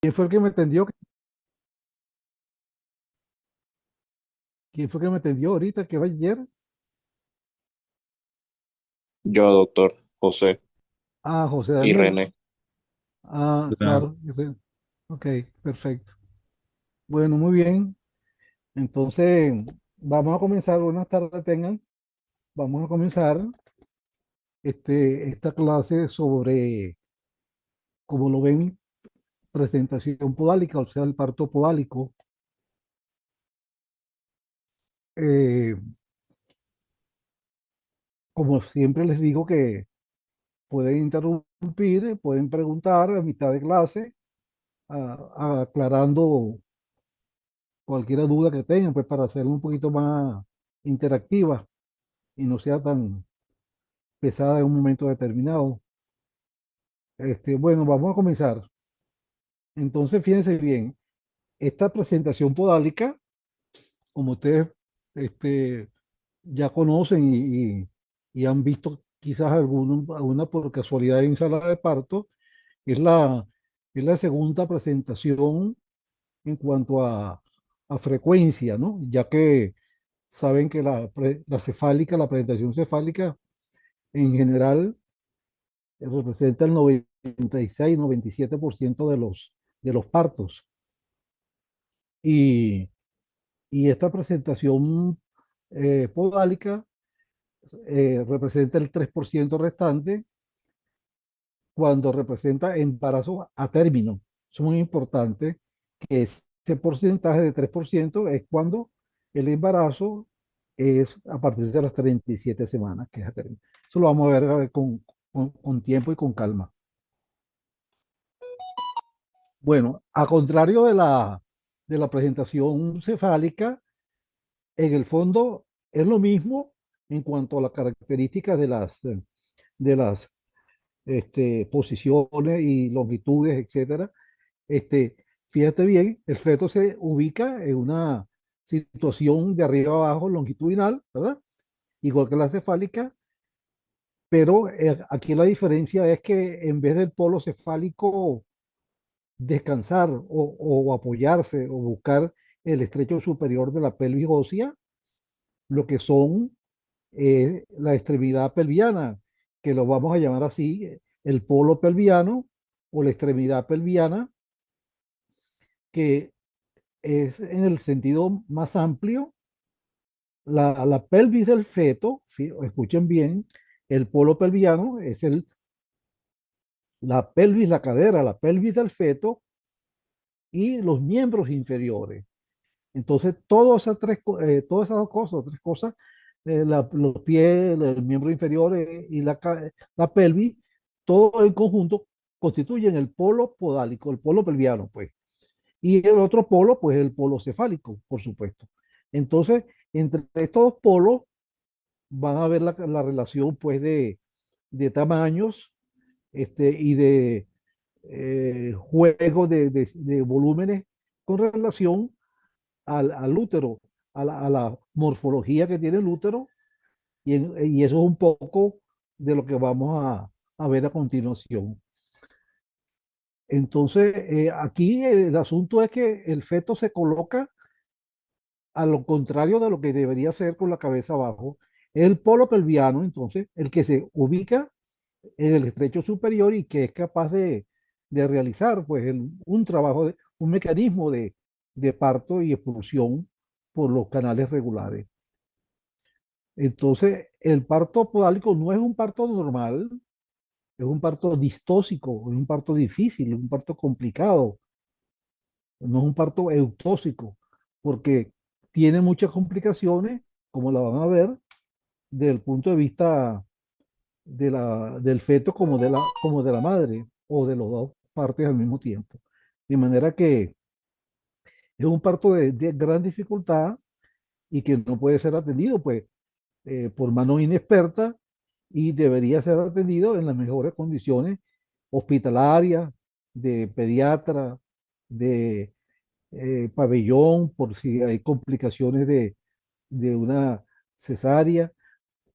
¿Quién fue el que me atendió? ¿Quién fue el que me atendió ahorita, que va ayer? Yo, doctor José Ah, José y Daniel. René. Ah, Ah, claro. Ok, perfecto. Bueno, muy bien. Entonces, vamos a comenzar. Buenas tardes, tengan. Vamos a comenzar esta clase sobre, como lo ven, presentación podálica, o sea, el parto podálico. Eh, Como siempre les digo que pueden interrumpir, pueden preguntar a mitad de clase, aclarando cualquier duda que tengan, pues para hacerlo un poquito más interactiva y no sea tan pesada en un momento determinado. Bueno, vamos a comenzar. Entonces, fíjense bien, esta presentación podálica, como ustedes este, ya conocen y han visto quizás alguna por casualidad en sala de parto, es es la segunda presentación en cuanto a frecuencia, ¿no? Ya que saben que la cefálica, la presentación cefálica en general representa el 96, 97% de los partos. Y, y esta presentación podálica representa el 3% restante cuando representa embarazo a término. Es muy importante que ese porcentaje de 3% es cuando el embarazo es a partir de las 37 semanas, que es a término. Eso lo vamos a ver con tiempo y con calma. Bueno, a contrario de la presentación cefálica, en el fondo es lo mismo en cuanto a las características de las posiciones y longitudes, etcétera. Este, Fíjate bien, el feto se ubica en una situación de arriba abajo longitudinal, ¿verdad? Igual que la cefálica, pero aquí la diferencia es que en vez del polo cefálico descansar o apoyarse o buscar el estrecho superior de la pelvis ósea, lo que son la extremidad pelviana, que lo vamos a llamar así, el polo pelviano o la extremidad pelviana, que es en el sentido más amplio, la pelvis del feto, escuchen bien, el polo pelviano es la pelvis, la cadera, la pelvis del feto y los miembros inferiores. Entonces, todas esas dos cosas, tres cosas, los pies, el miembro inferior y la pelvis, todo en conjunto constituyen el polo podálico, el polo pelviano, pues. Y el otro polo, pues el polo cefálico, por supuesto. Entonces, entre estos dos polos van a ver la relación, pues, de tamaños y de juego de volúmenes con relación al útero, a la morfología que tiene el útero, y eso es un poco de lo que vamos a ver a continuación. Entonces, aquí el asunto es que el feto se coloca a lo contrario de lo que debería ser con la cabeza abajo. El polo pelviano, entonces, el que se ubica en el estrecho superior y que es capaz de realizar pues un trabajo, un mecanismo de parto y expulsión por los canales regulares. Entonces, el parto podálico no es un parto normal, es un parto distóxico, es un parto difícil, es un parto complicado, no es un parto eutóxico, porque tiene muchas complicaciones, como la van a ver, desde el punto de vista del feto como de la madre, o de las dos partes al mismo tiempo. De manera que es un parto de gran dificultad y que no puede ser atendido, pues, por mano inexperta y debería ser atendido en las mejores condiciones hospitalarias, de pediatra, de pabellón, por si hay complicaciones de una cesárea,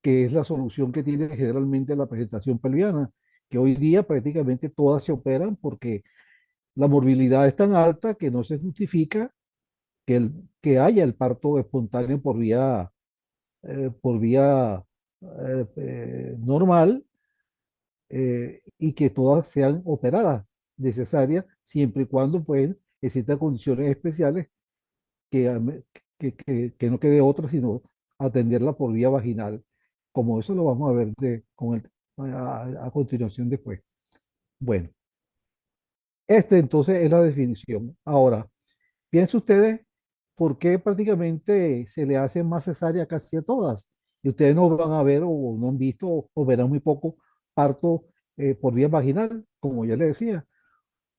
que es la solución que tiene generalmente la presentación pelviana, que hoy día prácticamente todas se operan porque la morbilidad es tan alta que no se justifica que haya el parto espontáneo por vía normal, y que todas sean operadas necesarias siempre y cuando pues existan condiciones especiales que, que no quede otra sino atenderla por vía vaginal, como eso lo vamos a ver a continuación después. Bueno, este entonces es la definición. Ahora, piensen ustedes por qué prácticamente se le hace más cesárea casi a todas. Y ustedes no van a ver o no han visto o verán muy poco parto por vía vaginal, como ya les decía.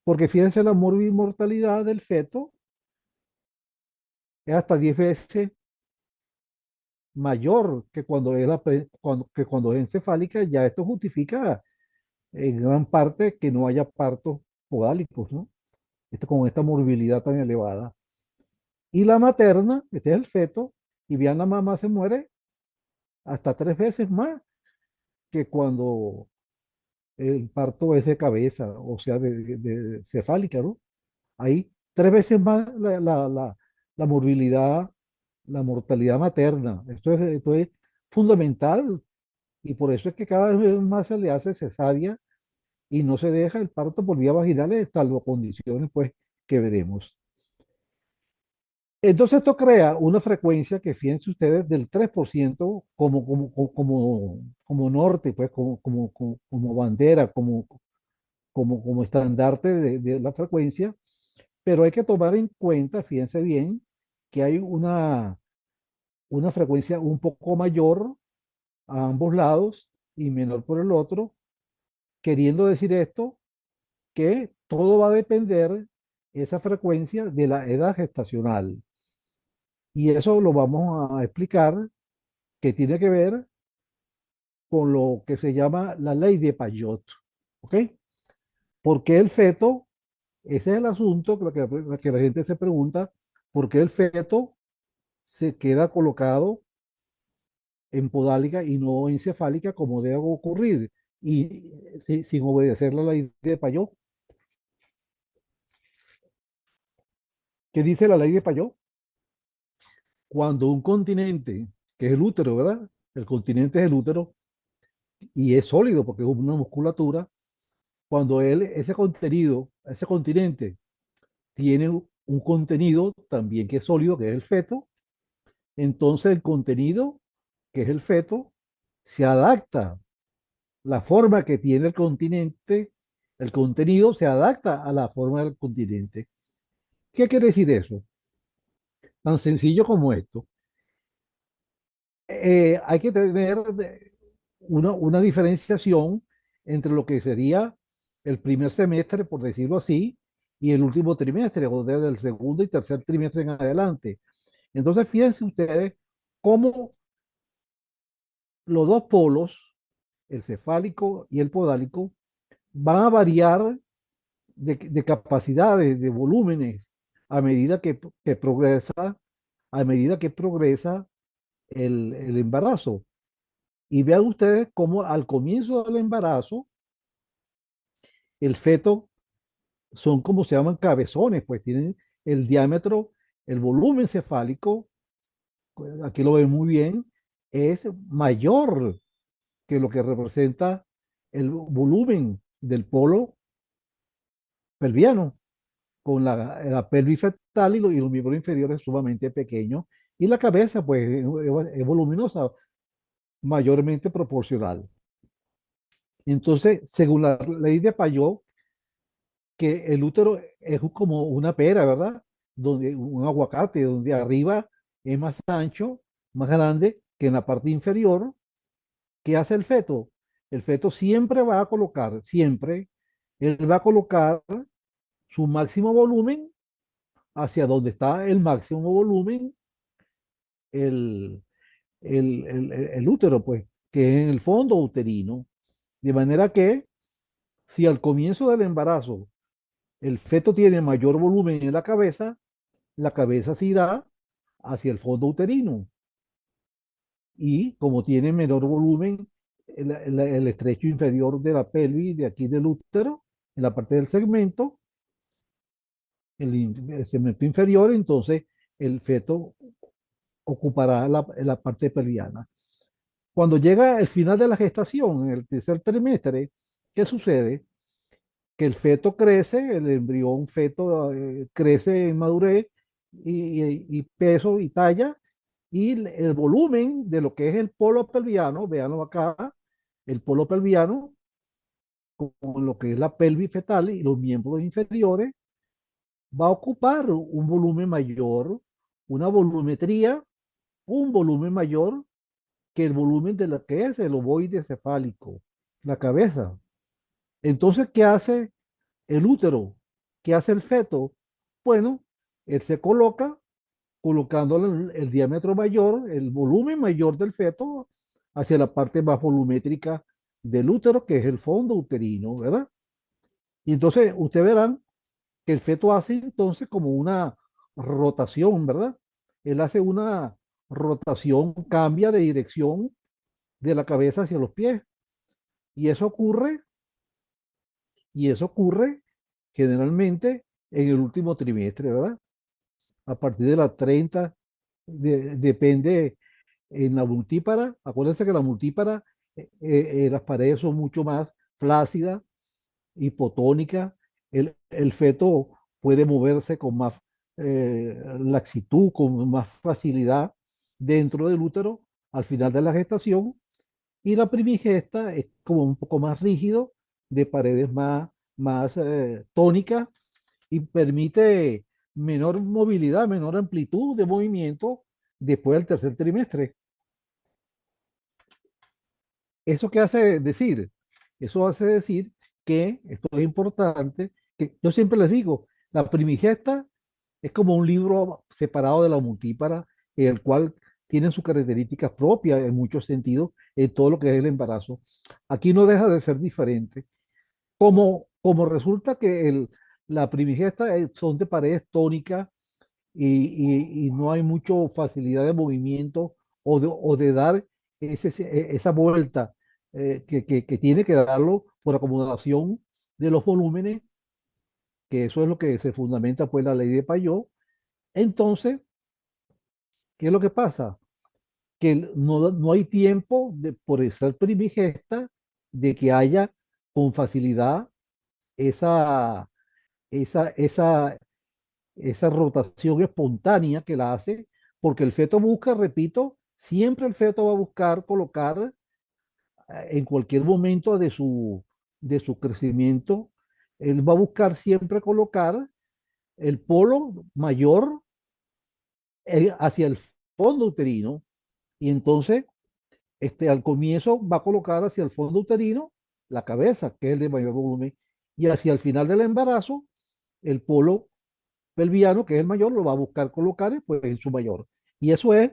Porque fíjense, la mortalidad del feto es hasta 10 veces mayor que cuando que cuando es encefálica. Ya esto justifica en gran parte que no haya partos podálicos, ¿no? Con esta morbilidad tan elevada. Y la materna, este es el feto, y vean, la mamá se muere hasta 3 veces más que cuando el parto es de cabeza, o sea, de cefálica, ¿no? Hay 3 veces más la morbilidad, la mortalidad materna. Esto es fundamental, y por eso es que cada vez más se le hace cesárea y no se deja el parto por vía vaginal, salvo condiciones, pues, que veremos. Entonces esto crea una frecuencia que, fíjense ustedes, del 3% como norte, pues como bandera, como estandarte de la frecuencia, pero hay que tomar en cuenta, fíjense bien, que hay una frecuencia un poco mayor a ambos lados y menor por el otro, queriendo decir esto, que todo va a depender esa frecuencia de la edad gestacional. Y eso lo vamos a explicar, que tiene que ver con lo que se llama la ley de Payot. ¿Ok? Porque el feto, ese es el asunto que la gente se pregunta, ¿por qué el feto se queda colocado en podálica y no encefálica como debe ocurrir? Y sin obedecer la ley de Payot. ¿Qué dice la ley de Payot? Cuando un continente, que es el útero, ¿verdad? El continente es el útero y es sólido porque es una musculatura. Cuando ese continente tiene un contenido también que es sólido, que es el feto, entonces el contenido, que es el feto, se adapta. La forma que tiene el continente, el contenido se adapta a la forma del continente. ¿Qué quiere decir eso? Tan sencillo como esto. Hay que tener una diferenciación entre lo que sería el primer semestre, por decirlo así, y el último trimestre, o desde el segundo y tercer trimestre en adelante. Entonces, fíjense ustedes cómo los dos polos, el cefálico y el podálico, van a variar de capacidades, de volúmenes, a medida que progresa, a medida que progresa el embarazo. Y vean ustedes cómo al comienzo del embarazo, el feto son como se llaman cabezones, pues tienen el diámetro, el volumen cefálico, aquí lo ven muy bien, es mayor que lo que representa el volumen del polo pelviano, con la pelvis fetal y los miembros inferiores sumamente pequeños, y la cabeza, pues, es voluminosa, mayormente proporcional. Entonces, según la ley de Payot, que el útero es como una pera, ¿verdad? Donde un aguacate, donde arriba es más ancho, más grande que en la parte inferior. ¿Qué hace el feto? El feto siempre va a colocar, siempre, él va a colocar su máximo volumen hacia donde está el máximo volumen, el, el útero, pues, que es en el fondo uterino. De manera que si al comienzo del embarazo el feto tiene mayor volumen en la cabeza se irá hacia el fondo uterino. Y como tiene menor volumen, el estrecho inferior de la pelvis, de aquí del útero, en la parte del segmento, el segmento inferior, entonces el feto ocupará la parte pelviana. Cuando llega el final de la gestación, en el tercer trimestre, ¿qué sucede? Que el feto crece, el embrión feto crece en madurez y peso y talla, y el volumen de lo que es el polo pelviano, véanlo acá, el polo pelviano, con lo que es la pelvis fetal y los miembros inferiores, va a ocupar un volumen mayor, una volumetría, un volumen mayor que el volumen de lo que es el ovoide cefálico, la cabeza. Entonces, ¿qué hace el útero? ¿Qué hace el feto? Bueno, él se coloca colocándole el diámetro mayor, el volumen mayor del feto hacia la parte más volumétrica del útero, que es el fondo uterino, ¿verdad? Y entonces ustedes verán que el feto hace entonces como una rotación, ¿verdad? Él hace una rotación, cambia de dirección de la cabeza hacia los pies. Y eso ocurre, y eso ocurre generalmente en el último trimestre, ¿verdad? A partir de las 30, depende en la multípara. Acuérdense que la multípara, las paredes son mucho más flácidas, hipotónicas. El feto puede moverse con más laxitud, con más facilidad dentro del útero al final de la gestación. Y la primigesta es como un poco más rígido, de paredes más tónicas y permite menor movilidad, menor amplitud de movimiento después del tercer trimestre. ¿Eso qué hace decir? Eso hace decir que, esto es importante, que yo siempre les digo, la primigesta es como un libro separado de la multípara, en el cual tienen sus características propias en muchos sentidos, en todo lo que es el embarazo. Aquí no deja de ser diferente. Como resulta que la primigesta son de paredes tónicas y no hay mucha facilidad de movimiento o de dar esa vuelta que tiene que darlo por acomodación de los volúmenes, que eso es lo que se fundamenta pues la ley de Payot. Entonces, ¿qué es lo que pasa? Que no hay tiempo por ser primigesta de que haya con facilidad esa, esa, esa, esa rotación espontánea que la hace, porque el feto busca, repito, siempre el feto va a buscar colocar en cualquier momento de su crecimiento, él va a buscar siempre colocar el polo mayor hacia el fondo uterino y entonces al comienzo va a colocar hacia el fondo uterino la cabeza, que es el de mayor volumen, y hacia el final del embarazo, el polo pelviano, que es el mayor, lo va a buscar colocar pues, en su mayor. Y eso es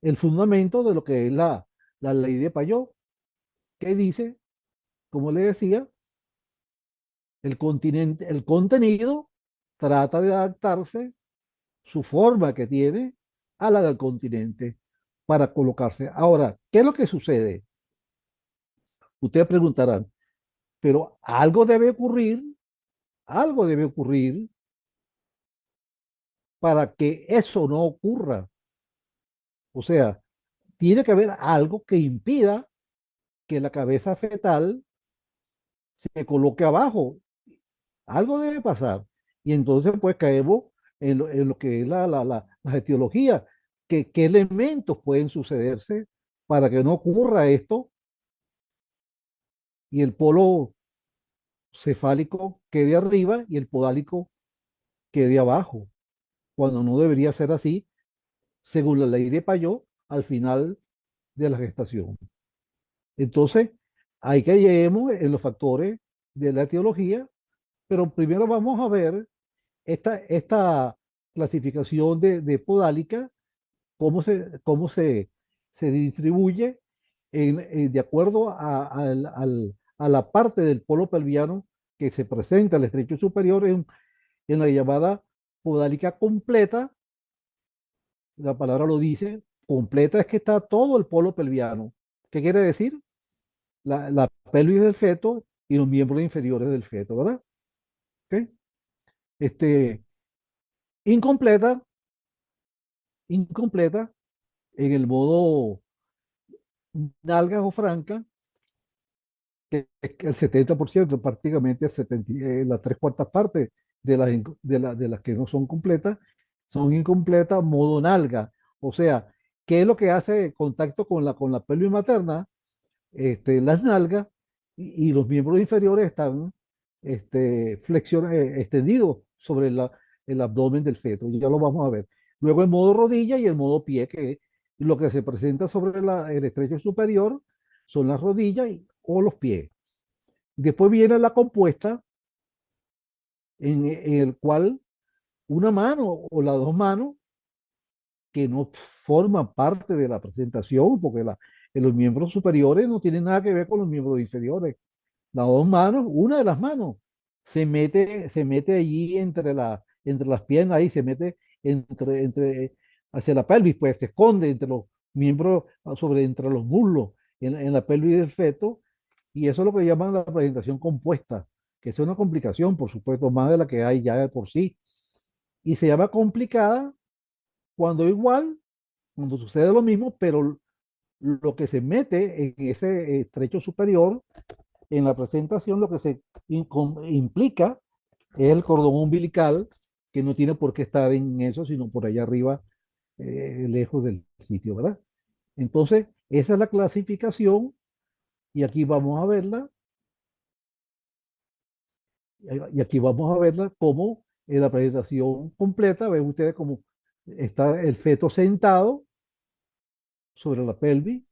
el fundamento de lo que es la ley de Payot, que dice, como le decía, el contenido trata de adaptarse su forma que tiene a la del continente para colocarse. Ahora, ¿qué es lo que sucede? Ustedes preguntarán, pero algo debe ocurrir para que eso no ocurra. O sea, tiene que haber algo que impida que la cabeza fetal se coloque abajo. Algo debe pasar. Y entonces pues caemos en lo que es la etiología. ¿Qué elementos pueden sucederse para que no ocurra esto y el polo cefálico quede arriba y el podálico quede abajo? Cuando no debería ser así, según la ley de Payot, al final de la gestación. Entonces, hay que lleguemos en los factores de la etiología, pero primero vamos a ver esta clasificación de podálica, cómo se distribuye de acuerdo a la parte del polo pelviano que se presenta el estrecho superior en la llamada podálica completa. La palabra lo dice, completa es que está todo el polo pelviano. ¿Qué quiere decir? La pelvis del feto y los miembros inferiores del feto, ¿verdad? ¿Ok? Este, Incompleta, incompleta en el modo nalgas o franca, que es que el 70%, prácticamente el 70, las tres cuartas partes de las que no son completas, son incompletas modo nalga. O sea, ¿qué es lo que hace contacto con la pelvis materna? Las nalgas y los miembros inferiores están extendidos sobre el abdomen del feto. Ya lo vamos a ver. Luego el modo rodilla y el modo pie, que lo que se presenta sobre el estrecho superior son las rodillas o los pies. Después viene la compuesta, en el cual una mano o las dos manos que no forman parte de la presentación, porque los miembros superiores no tienen nada que ver con los miembros inferiores. Las dos manos, una de las manos se mete allí entre las piernas, ahí se mete hacia la pelvis, pues se esconde entre los miembros, entre los muslos, en la pelvis del feto, y eso es lo que llaman la presentación compuesta, que es una complicación, por supuesto, más de la que hay ya de por sí, y se llama complicada cuando igual, cuando sucede lo mismo, pero lo que se mete en ese estrecho superior en la presentación lo que se implica es el cordón umbilical, que no tiene por qué estar en eso, sino por allá arriba, lejos del sitio, ¿verdad? Entonces, esa es la clasificación y aquí vamos a verla, y aquí vamos a verla como en la presentación completa, ven ustedes cómo está el feto sentado sobre la pelvis.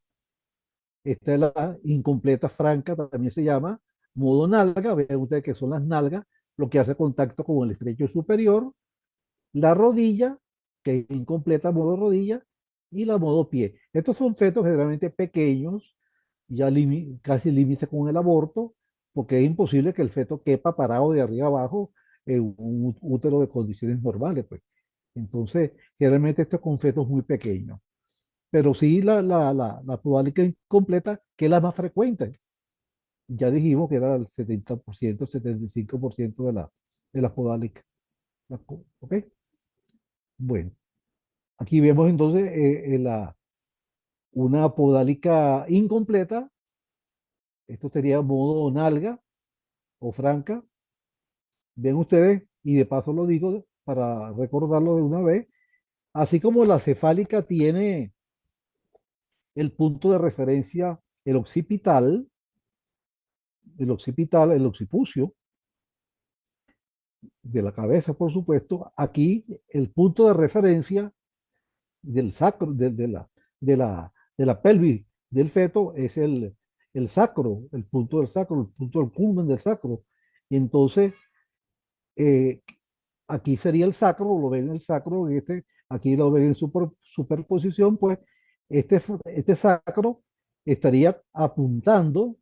Esta es la incompleta franca, también se llama modo nalga. Vean ustedes que son las nalgas, lo que hace contacto con el estrecho superior, la rodilla, que es incompleta modo rodilla, y la modo pie. Estos son fetos generalmente pequeños, ya casi límite con el aborto, porque es imposible que el feto quepa parado de arriba abajo en un útero de condiciones normales, pues. Entonces, generalmente estos son fetos muy pequeños, pero sí la podálica incompleta, que es la más frecuente. Ya dijimos que era el 70%, 75% de las podálicas. ¿Ok? Bueno, aquí vemos entonces una podálica incompleta. Esto sería modo nalga o franca. Ven ustedes, y de paso lo digo para recordarlo de una vez, así como la cefálica tiene el punto de referencia, el occipucio de la cabeza, por supuesto, aquí el punto de referencia del sacro, de la pelvis del feto es el sacro, el punto del sacro, el punto del culmen del sacro. Y entonces, eh, aquí sería el sacro, lo ven en el sacro, aquí lo ven en superposición, pues este sacro estaría apuntando,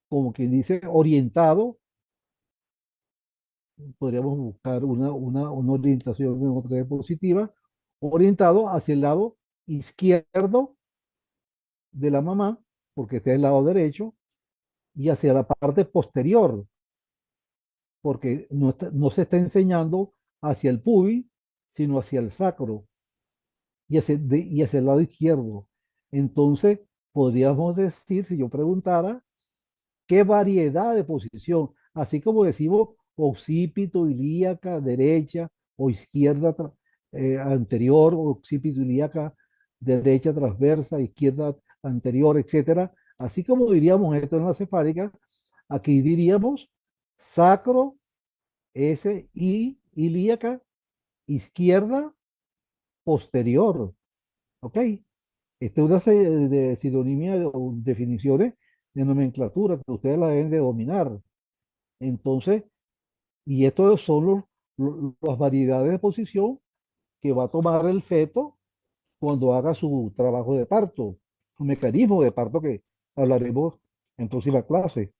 como quien dice, orientado. Podríamos buscar una orientación en otra diapositiva, orientado hacia el lado izquierdo de la mamá, porque está del lado derecho, y hacia la parte posterior, porque no se está enseñando hacia el pubis, sino hacia el sacro y hacia el lado izquierdo. Entonces, podríamos decir, si yo preguntara, qué variedad de posición, así como decimos occipito, ilíaca, derecha o izquierda anterior, occipito, ilíaca, derecha transversa, izquierda anterior, etcétera. Así como diríamos esto en la cefálica, aquí diríamos sacro, S, I, ilíaca, izquierda, posterior. ¿Ok? Esta es una serie de sinonimia o definiciones de nomenclatura que ustedes la deben de dominar. Entonces, y estos son las variedades de posición que va a tomar el feto cuando haga su trabajo de parto, su mecanismo de parto que hablaremos en próxima clase.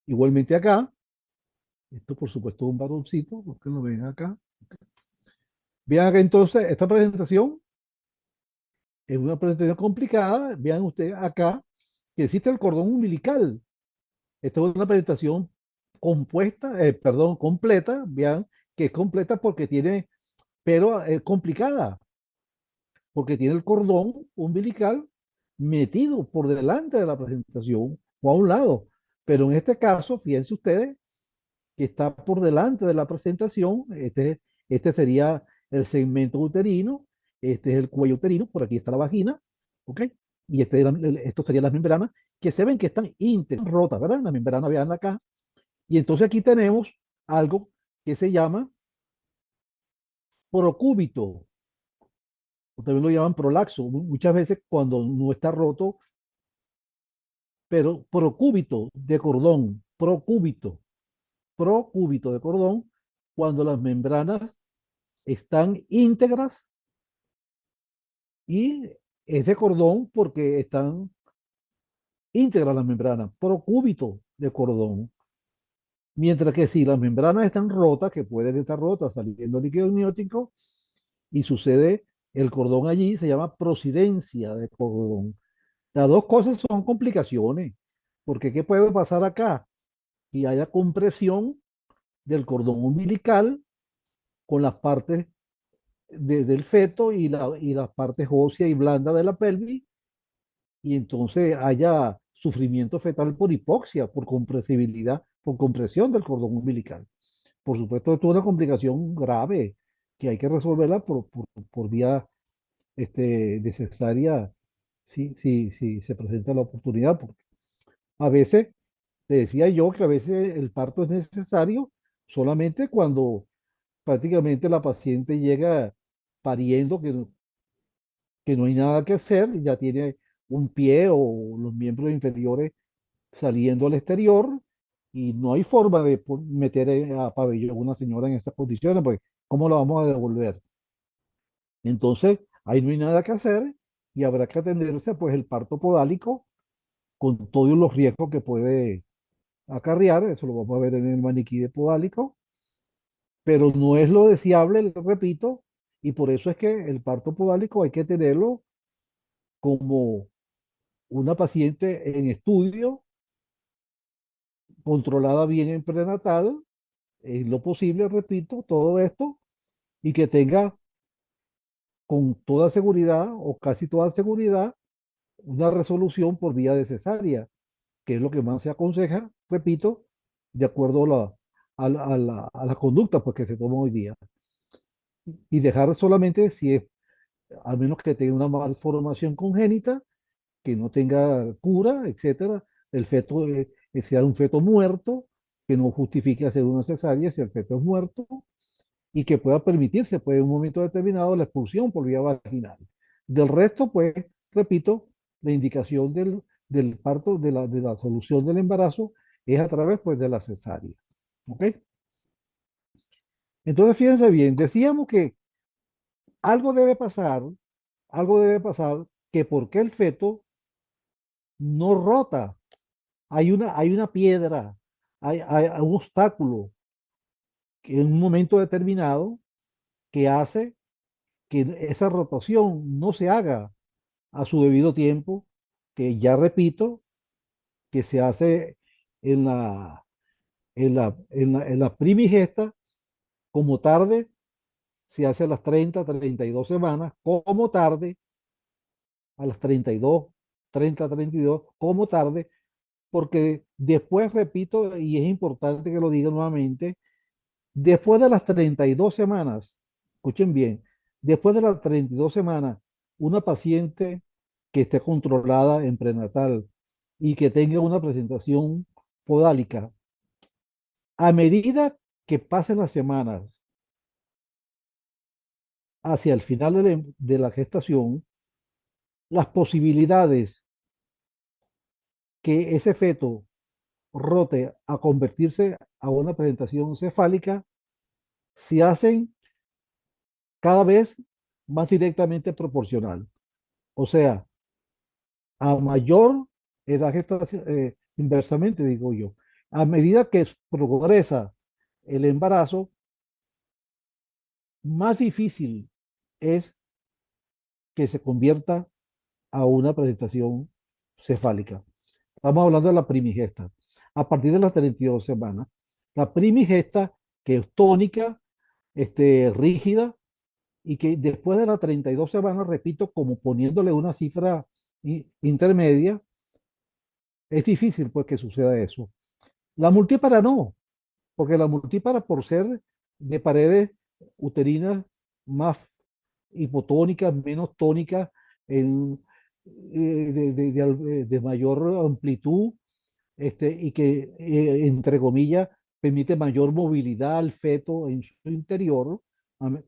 Igualmente acá, esto por supuesto es un varoncito, los que lo ven acá. Vean acá entonces, esta presentación es una presentación complicada. Vean ustedes acá que existe el cordón umbilical. Esta es una presentación compuesta, perdón, completa, vean que es completa porque tiene, pero es complicada, porque tiene el cordón umbilical metido por delante de la presentación o a un lado. Pero en este caso, fíjense ustedes que está por delante de la presentación. Este sería el segmento uterino, este es el cuello uterino, por aquí está la vagina, ¿ok? Y esto sería las membranas que se ven que están íntegras, rotas, ¿verdad? La membrana, vean acá. Y entonces aquí tenemos algo que se llama procúbito, o también lo llaman prolaxo, muchas veces cuando no está roto, pero procúbito de cordón, procúbito de cordón, cuando las membranas están íntegras y es de cordón porque están íntegras las membranas, procúbito de cordón. Mientras que si las membranas están rotas, que pueden estar rotas saliendo líquido amniótico, y sucede el cordón allí, se llama prosidencia de cordón. Las dos cosas son complicaciones, porque ¿qué puede pasar acá? Que haya compresión del cordón umbilical con las partes del feto y las partes óseas y blandas de la pelvis, y entonces haya sufrimiento fetal por hipoxia, por compresibilidad, por compresión del cordón umbilical. Por supuesto, esto es una complicación grave que hay que resolverla por vía de cesárea, si se presenta la oportunidad, porque a veces, te decía yo que a veces el parto es necesario solamente cuando prácticamente la paciente llega pariendo, que no hay nada que hacer, ya tiene un pie o los miembros inferiores saliendo al exterior y no hay forma de meter a pabellón a una señora en estas condiciones, pues ¿cómo la vamos a devolver? Entonces, ahí no hay nada que hacer y habrá que atenderse pues el parto podálico con todos los riesgos que puede acarrear, eso lo vamos a ver en el maniquí de podálico, pero no es lo deseable, lo repito, y por eso es que el parto podálico hay que tenerlo como una paciente en estudio, controlada bien en prenatal, en lo posible, repito, todo esto, y que tenga con toda seguridad o casi toda seguridad una resolución por vía de cesárea, que es lo que más se aconseja, repito, de acuerdo a la conducta pues, que se toma hoy día. Y dejar solamente si es, al menos que tenga una malformación congénita, que no tenga cura, etcétera, el feto sea un feto muerto, que no justifique hacer una cesárea si el feto es muerto, y que pueda permitirse, pues, en un momento determinado la expulsión por vía vaginal. Del resto, pues, repito, la indicación del parto, de la solución del embarazo, es a través, pues, de la cesárea. ¿Ok? Entonces, fíjense bien, decíamos que algo debe pasar, algo debe pasar, que porque el feto no rota, hay una piedra, hay un obstáculo que en un momento determinado que hace que esa rotación no se haga a su debido tiempo, que ya repito, que se hace en en la primigesta, como tarde se hace a las 32 semanas, como tarde a las 32 como tarde, porque después, repito, y es importante que lo diga nuevamente, después de las 32 semanas, escuchen bien, después de las 32 semanas, una paciente que esté controlada en prenatal y que tenga una presentación podálica, a medida que pasen las semanas hacia el final de la gestación, las posibilidades que ese feto rote a convertirse a una presentación cefálica se hacen cada vez más directamente proporcional. O sea, a mayor edad gestacional, inversamente digo yo, a medida que progresa el embarazo, más difícil es que se convierta a una presentación cefálica. Estamos hablando de la primigesta. A partir de las 32 semanas, La primigesta, que es tónica, rígida, y que después de las 32 semanas, repito, como poniéndole una cifra intermedia, es difícil pues que suceda eso. La multípara no, porque la multípara por ser de paredes uterinas más hipotónicas, menos tónicas, en, de mayor amplitud, y que, entre comillas, permite mayor movilidad al feto en su interior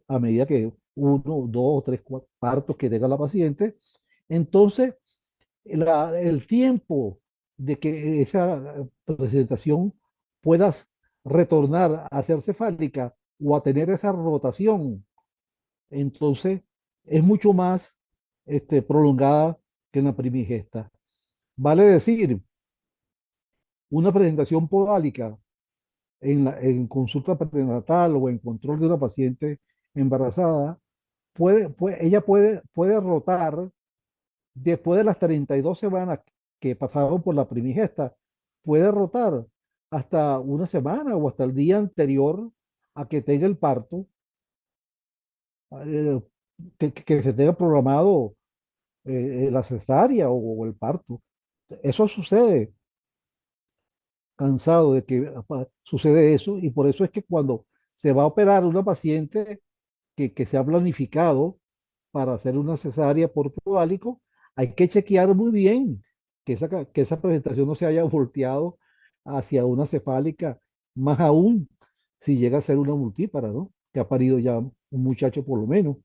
a medida que uno, dos o tres partos que tenga la paciente. Entonces, el tiempo de que esa presentación pueda retornar a ser cefálica o a tener esa rotación, entonces es mucho más prolongada que en la primigesta. Vale decir, una presentación podálica en consulta prenatal o en control de una paciente embarazada, ella puede rotar después de las 32 semanas que pasaron por la primigesta, puede rotar hasta una semana o hasta el día anterior a que tenga el parto, eh, que se tenga programado la cesárea o el parto. Eso sucede, cansado de que sucede eso, y por eso es que cuando se va a operar una paciente que se ha planificado para hacer una cesárea por probálico, hay que chequear muy bien que esa presentación no se haya volteado hacia una cefálica, más aún si llega a ser una multípara, ¿no? Que ha parido ya un muchacho por lo menos.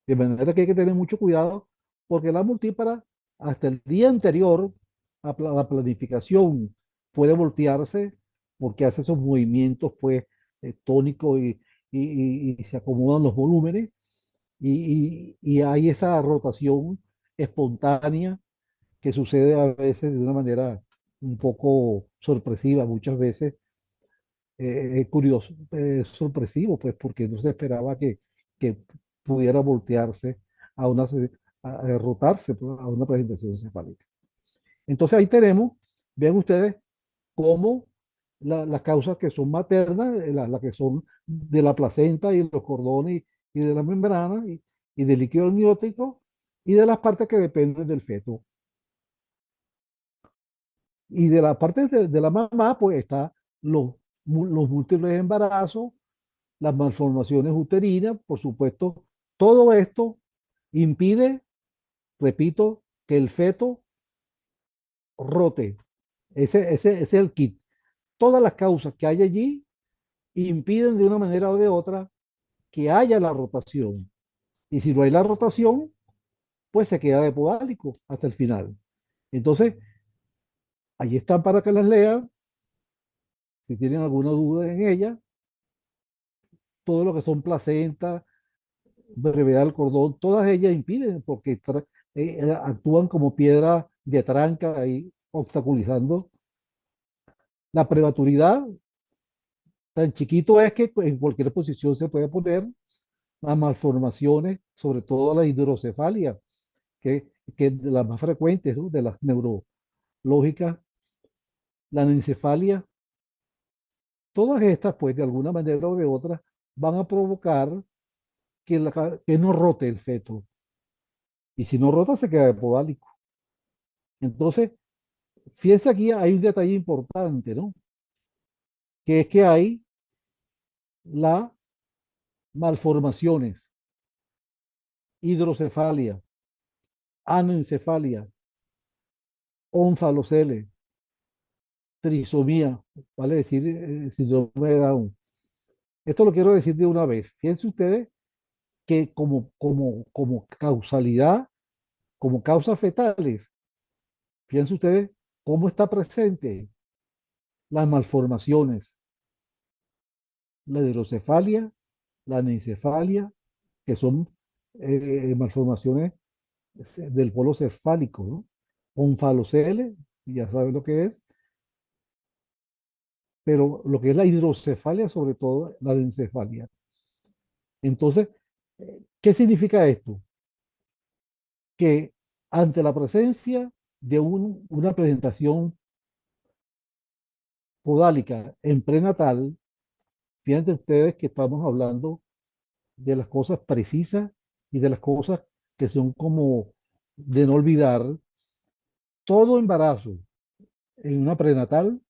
De manera que hay que tener mucho cuidado porque la multípara, hasta el día anterior a la planificación, puede voltearse porque hace esos movimientos, pues, tónicos y se acomodan los volúmenes y hay esa rotación espontánea que sucede a veces de una manera un poco sorpresiva, muchas veces es curioso, es sorpresivo, pues porque no se esperaba que pudiera voltearse a una, a rotarse pues, a una presentación cefálica. Entonces ahí tenemos, vean ustedes cómo las causas que son maternas, las que son de la placenta y los cordones y de la membrana y del líquido amniótico y de las partes que dependen del feto. Y de la parte de la mamá, pues está los, los múltiples embarazos, las malformaciones uterinas, por supuesto. Todo esto impide, repito, que el feto rote. Ese es el kit. Todas las causas que hay allí impiden de una manera o de otra que haya la rotación. Y si no hay la rotación, pues se queda de podálico hasta el final. Entonces, ahí están para que las lean, si tienen alguna duda en ella, todo lo que son placentas, brevedad del cordón, todas ellas impiden porque actúan como piedra de tranca ahí obstaculizando la prematuridad. Tan chiquito es que en cualquier posición se puede poner las malformaciones, sobre todo la hidrocefalia, que es de las más frecuentes, ¿no? De las neurológicas, la anencefalia, todas estas, pues de alguna manera o de otra, van a provocar que no rote el feto. Y si no rota, se queda podálico. Entonces, fíjense aquí, hay un detalle importante, ¿no? Que es que hay las malformaciones, hidrocefalia, anencefalia, onfalocele, trisomía, vale decir, síndrome de Down. Esto lo quiero decir de una vez. Fíjense ustedes que como causalidad, como causas fetales, fíjense ustedes cómo está presente las malformaciones, la hidrocefalia, la anencefalia, que son malformaciones del polo cefálico, ¿no? Onfalocele, ya saben lo que es, pero lo que es la hidrocefalia, sobre todo la dencefalia. Entonces, ¿qué significa esto? Que ante la presencia de una presentación podálica en prenatal, fíjense ustedes que estamos hablando de las cosas precisas y de las cosas que son como de no olvidar. Todo embarazo en una prenatal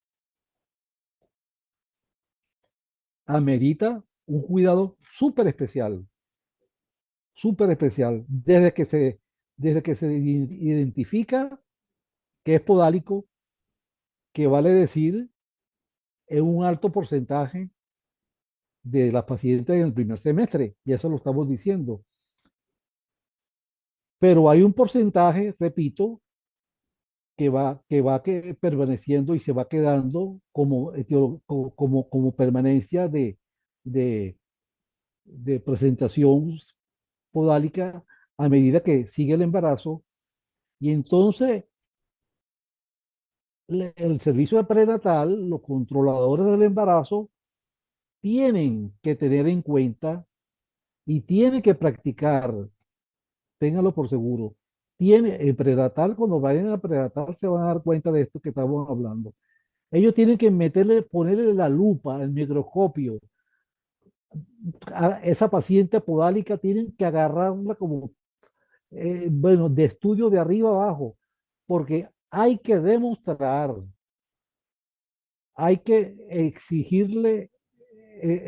amerita un cuidado súper especial, desde que se identifica que es podálico, que vale decir en un alto porcentaje de las pacientes en el primer semestre, y eso lo estamos diciendo. Pero hay un porcentaje, repito, permaneciendo y se va quedando como, como permanencia de, de presentación podálica a medida que sigue el embarazo. Y entonces el servicio de prenatal, los controladores del embarazo, tienen que tener en cuenta y tienen que practicar, ténganlo por seguro. En prenatal, cuando vayan a prenatal, se van a dar cuenta de esto que estamos hablando. Ellos tienen que ponerle la lupa, el microscopio a esa paciente podálica, tienen que agarrarla como, bueno, de estudio de arriba abajo, porque hay que demostrar, hay que exigirle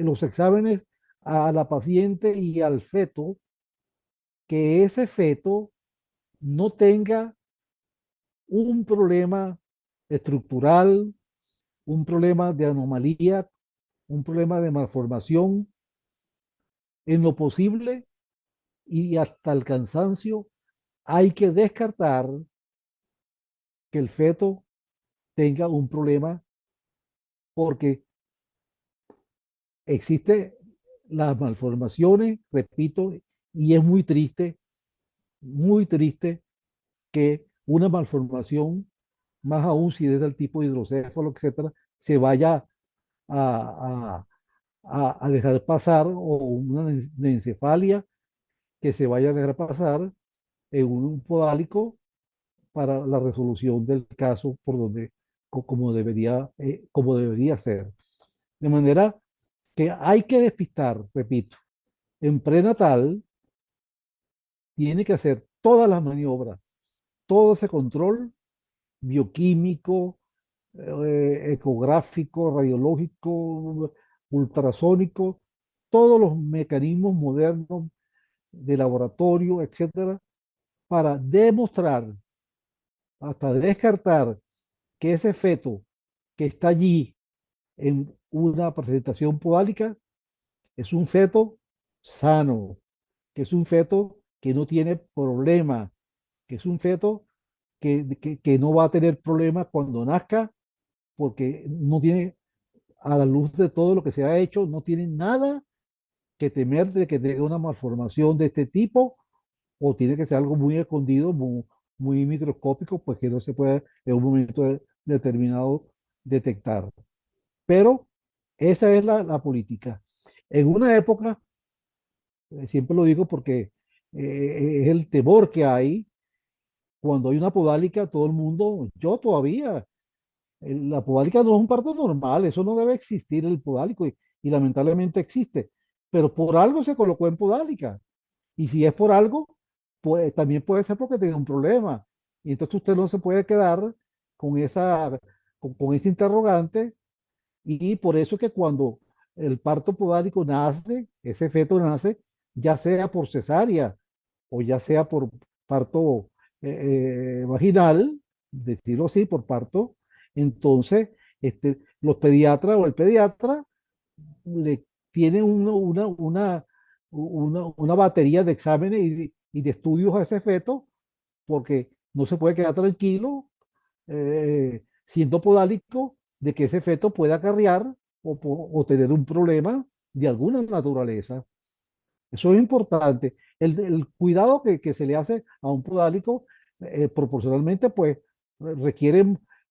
los exámenes a la paciente y al feto, que ese feto no tenga un problema estructural, un problema de anomalía, un problema de malformación, en lo posible y hasta el cansancio. Hay que descartar que el feto tenga un problema porque existen las malformaciones, repito, y es muy triste que una malformación, más aún si es del tipo hidrocéfalo, etcétera, se vaya a, a dejar pasar, o una encefalia que se vaya a dejar pasar en un podálico para la resolución del caso por donde, como debería ser. De manera que hay que despistar, repito, en prenatal tiene que hacer todas las maniobras, todo ese control bioquímico, ecográfico, radiológico, ultrasónico, todos los mecanismos modernos de laboratorio, etcétera, para demostrar, hasta descartar que ese feto que está allí en una presentación podálica es un feto sano, que es un feto que no tiene problema, que es un feto que no va a tener problemas cuando nazca, porque no tiene, a la luz de todo lo que se ha hecho, no tiene nada que temer de que tenga una malformación de este tipo, o tiene que ser algo muy escondido, muy microscópico, pues que no se puede en un momento determinado detectar. Pero esa es la política. En una época, siempre lo digo porque es el temor que hay, cuando hay una podálica, todo el mundo, yo todavía, la podálica no es un parto normal, eso no debe existir el podálico y lamentablemente existe, pero por algo se colocó en podálica. Y si es por algo, pues también puede ser porque tiene un problema. Y entonces usted no se puede quedar con con ese interrogante. Y por eso que cuando el parto podálico nace, ese feto nace, ya sea por cesárea o ya sea por parto vaginal, decirlo así, por parto, entonces los pediatras o el pediatra le tienen una batería de exámenes y de estudios a ese feto, porque no se puede quedar tranquilo siendo podálico de que ese feto pueda acarrear o tener un problema de alguna naturaleza. Eso es importante. El cuidado que se le hace a un podálico proporcionalmente, pues, requiere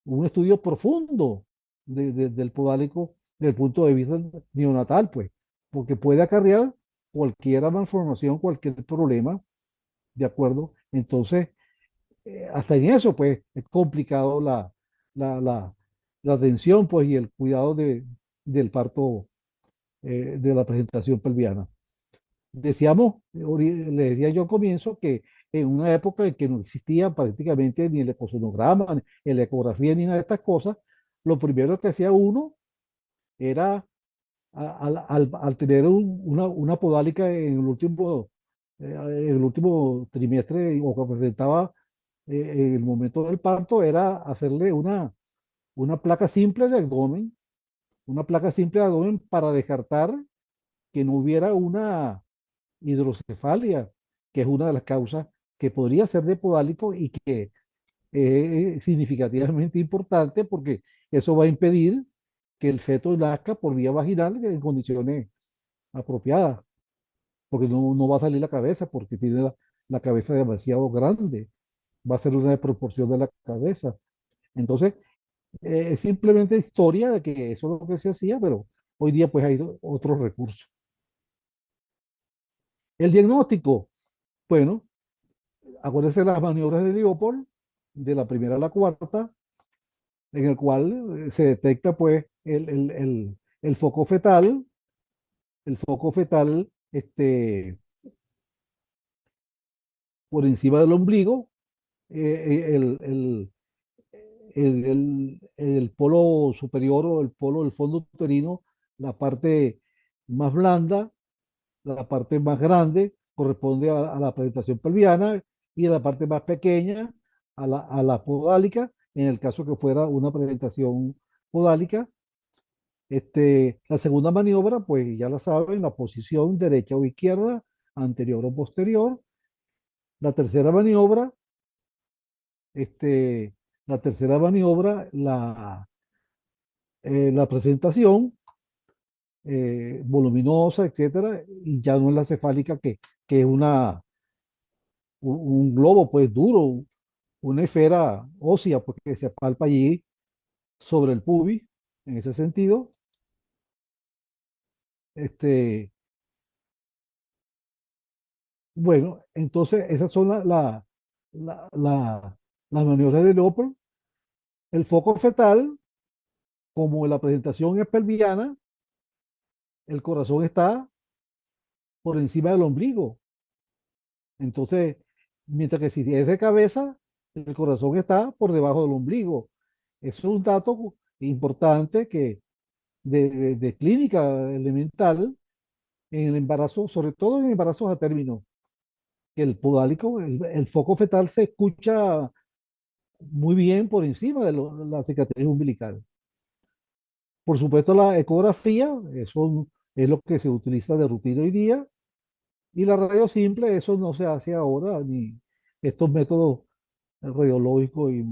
un estudio profundo del podálico desde el punto de vista neonatal, pues, porque puede acarrear cualquier malformación, cualquier problema, ¿de acuerdo? Entonces, hasta en eso, pues, es complicado la, la atención, pues, y el cuidado del parto, de la presentación pelviana. Decíamos, le decía yo al comienzo que en una época en que no existía prácticamente ni el ecosonograma, ni la ecografía, ni nada de estas cosas, lo primero que hacía uno era al tener una podálica en el último trimestre o que presentaba en el momento del parto, era hacerle una placa simple de abdomen, una placa simple de abdomen para descartar que no hubiera una hidrocefalia, que es una de las causas que podría ser de podálico y que es significativamente importante porque eso va a impedir que el feto nazca por vía vaginal en condiciones apropiadas, porque no va a salir la cabeza porque tiene la cabeza demasiado grande, va a ser una desproporción de la cabeza. Entonces, es simplemente historia de que eso es lo que se hacía, pero hoy día pues hay otros recursos. El diagnóstico, bueno, acuérdense de las maniobras de Leopold, de la primera a la cuarta, en el cual se detecta pues el foco fetal, por encima del ombligo, eh, el, el, el polo superior o el polo del fondo uterino, la parte más blanda, la parte más grande corresponde a la presentación pelviana y la parte más pequeña a la podálica, en el caso que fuera una presentación podálica. La segunda maniobra, pues ya la saben, la posición derecha o izquierda, anterior o posterior. La tercera maniobra, este, la tercera maniobra, la presentación voluminosa, etcétera, y ya no es la cefálica que es un globo, pues duro, una esfera ósea, pues que se palpa allí sobre el pubis, en ese sentido. Este, bueno, entonces esas son la- la- las maniobras de Leopold. El foco fetal, como la presentación es pelviana, el corazón está por encima del ombligo. Entonces, mientras que si es de cabeza, el corazón está por debajo del ombligo. Eso es un dato importante que de clínica elemental en el embarazo, sobre todo en embarazos a término, que el podálico, el foco fetal se escucha muy bien por encima de la cicatriz umbilical. Por supuesto, la ecografía, eso es lo que se utiliza de rutina hoy día, y la radio simple, eso no se hace ahora, ni estos métodos radiológicos y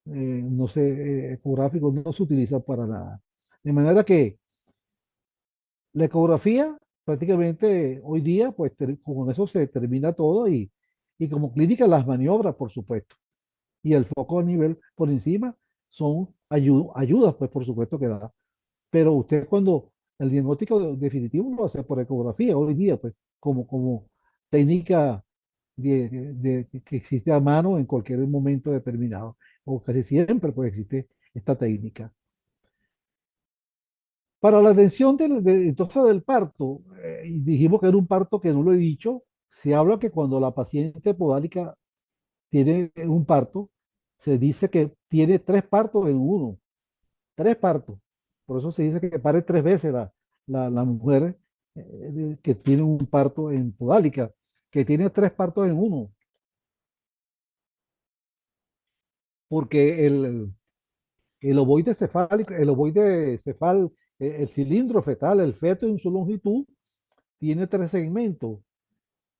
no sé, ecográficos no se utilizan para nada. De manera que la ecografía, prácticamente hoy día, pues con eso se termina todo y como clínica las maniobras, por supuesto. Y el foco a nivel por encima son ayudas, pues por supuesto que da. Pero usted cuando el diagnóstico definitivo lo hace por ecografía hoy día, pues como técnica que existe a mano en cualquier momento determinado, o casi siempre pues existe esta técnica. Para la atención entonces del parto, y dijimos que era un parto que no lo he dicho, se habla que cuando la paciente podálica tiene un parto, se dice que tiene tres partos en uno, tres partos. Por eso se dice que pare tres veces la mujer que tiene un parto en podálica, que tiene tres partos en uno, porque el ovoide cefálico, el ovoide cefal, el cilindro fetal, el feto en su longitud, tiene tres segmentos,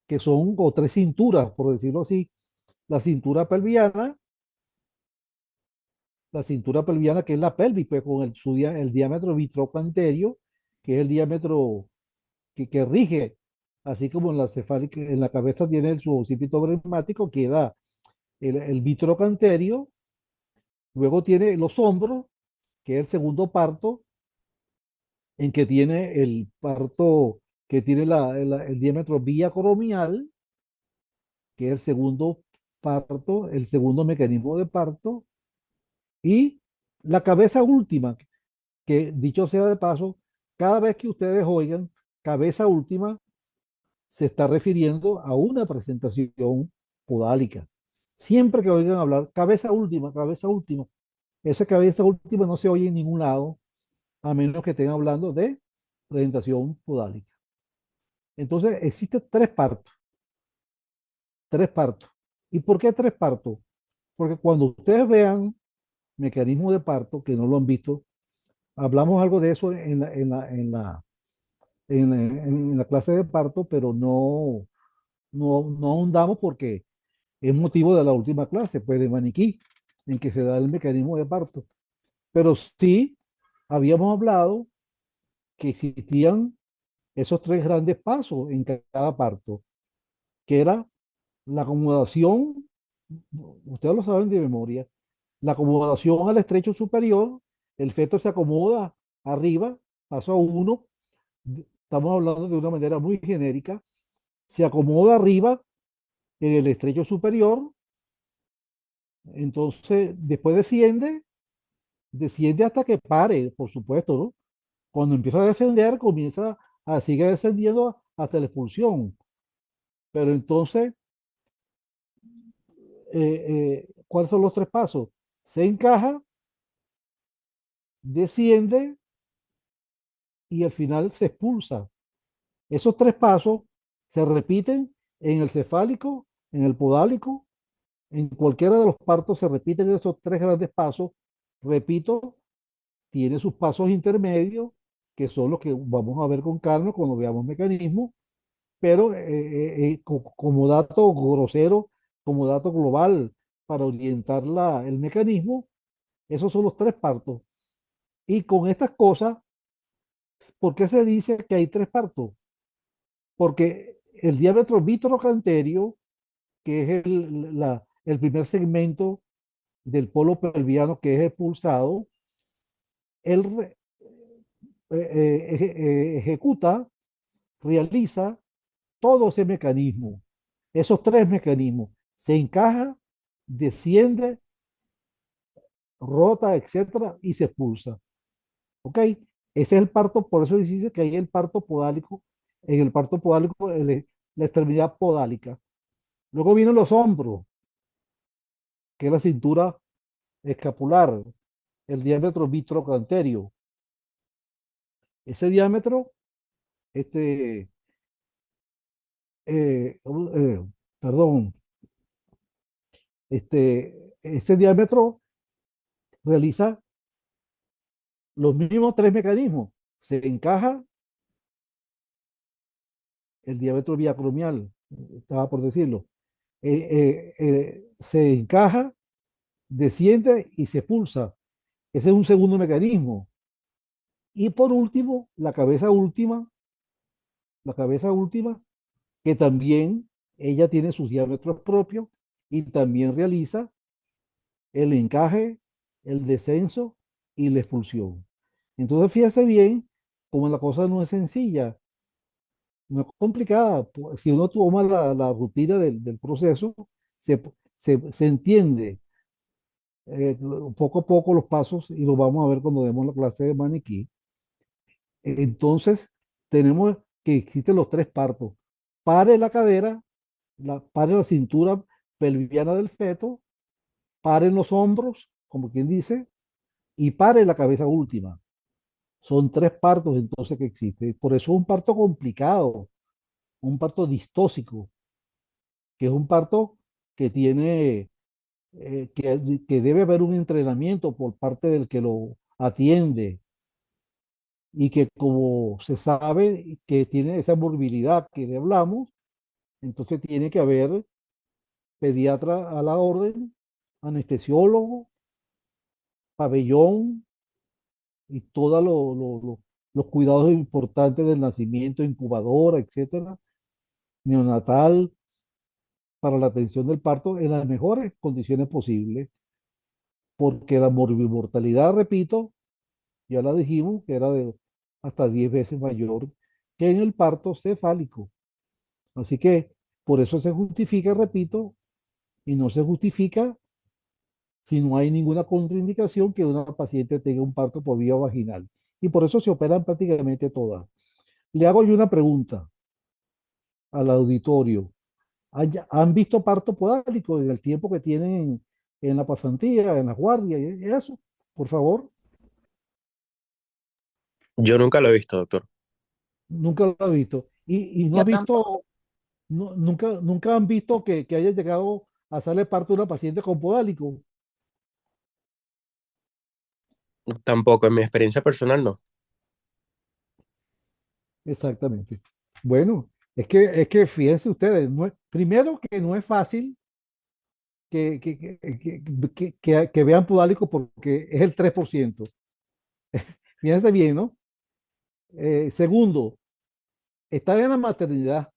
que son, o tres cinturas, por decirlo así. La cintura pelviana, la cintura pelviana que es la pelvis, pues con el diámetro vitrocanterio, que es el diámetro que rige, así como en la cefálica, en la cabeza tiene su occipito breumático, que da el vitrocanterio, luego tiene los hombros, que es el segundo parto, en que tiene el parto que tiene el diámetro vía coromial, que es el segundo parto, el segundo mecanismo de parto, y La cabeza última, que dicho sea de paso, cada vez que ustedes oigan cabeza última, se está refiriendo a una presentación podálica. Siempre que oigan hablar cabeza última, esa cabeza última no se oye en ningún lado, a menos que estén hablando de presentación podálica. Entonces, existen tres partos, tres partos. ¿Y por qué tres partos? Porque cuando ustedes vean mecanismo de parto, que no lo han visto, hablamos algo de eso en la clase de parto, pero no ahondamos porque es motivo de la última clase, pues de maniquí, en que se da el mecanismo de parto. Pero sí habíamos hablado que existían esos tres grandes pasos en cada parto, que era la acomodación, ustedes lo saben de memoria, la acomodación al estrecho superior, el feto se acomoda arriba, paso uno, estamos hablando de una manera muy genérica, se acomoda arriba en el estrecho superior, entonces después desciende hasta que pare, por supuesto, ¿no? Cuando empieza a descender, comienza a seguir descendiendo hasta la expulsión. Pero entonces, ¿cuáles son los tres pasos? Se encaja, desciende y al final se expulsa. Esos tres pasos se repiten en el cefálico, en el podálico, en cualquiera de los partos se repiten esos tres grandes pasos. Repito, tiene sus pasos intermedios, que son los que vamos a ver con calma cuando veamos mecanismos, pero como dato grosero, como dato global para orientar el mecanismo, esos son los tres partos. Y con estas cosas, ¿por qué se dice que hay tres partos? Porque el diámetro vitrocanterio, que es el primer segmento del polo pelviano que es expulsado, él ejecuta, realiza todo ese mecanismo, esos tres mecanismos. Se encaja, desciende, rota, etcétera, y se expulsa. ¿Ok? Ese es el parto, por eso dice que hay el parto podálico, en el parto podálico, la extremidad podálica. Luego vienen los hombros, que es la cintura escapular, el diámetro vitrocanterio. Ese diámetro, este, eh, eh, perdón, ese diámetro realiza los mismos tres mecanismos. Se encaja el diámetro biacromial, estaba por decirlo. Se encaja, desciende y se expulsa. Ese es un segundo mecanismo. Y por último, la cabeza última, que también ella tiene sus diámetros propios y también realiza el encaje, el descenso y la expulsión. Entonces, fíjese bien cómo la cosa no es sencilla, no es complicada. Si uno toma la rutina del proceso, se, se entiende poco a poco los pasos y lo vamos a ver cuando demos la clase de maniquí. Entonces, tenemos que existen los tres partos. Pare la cadera, pare la cintura pelviana del feto, paren los hombros, como quien dice, y pare la cabeza última. Son tres partos entonces que existen. Por eso es un parto complicado, un parto distóxico, que es un parto que tiene, que debe haber un entrenamiento por parte del que lo atiende y que como se sabe que tiene esa morbilidad que le hablamos, entonces tiene que haber pediatra a la orden, anestesiólogo, pabellón y todos los cuidados importantes del nacimiento, incubadora, etcétera, neonatal, para la atención del parto en las mejores condiciones posibles, porque la mortalidad, repito, ya la dijimos, que era de hasta 10 veces mayor que en el parto cefálico. Así que por eso se justifica, repito, y no se justifica si no hay ninguna contraindicación que una paciente tenga un parto por vía vaginal. Y por eso se operan prácticamente todas. Le hago yo una pregunta al auditorio. ¿Han visto parto podálico en el tiempo que tienen en la pasantía, en la guardia y eso? Por favor, Yo nunca lo he visto, doctor. nunca lo han visto. Y no Yo has tampoco. visto, nunca han visto que haya llegado a hacerle parto a una paciente con podálico. Tampoco, en mi experiencia personal no. Exactamente. Bueno, es que fíjense ustedes, primero que no es fácil que vean podálico porque es el 3%. Fíjense bien, ¿no? Segundo, está en la maternidad,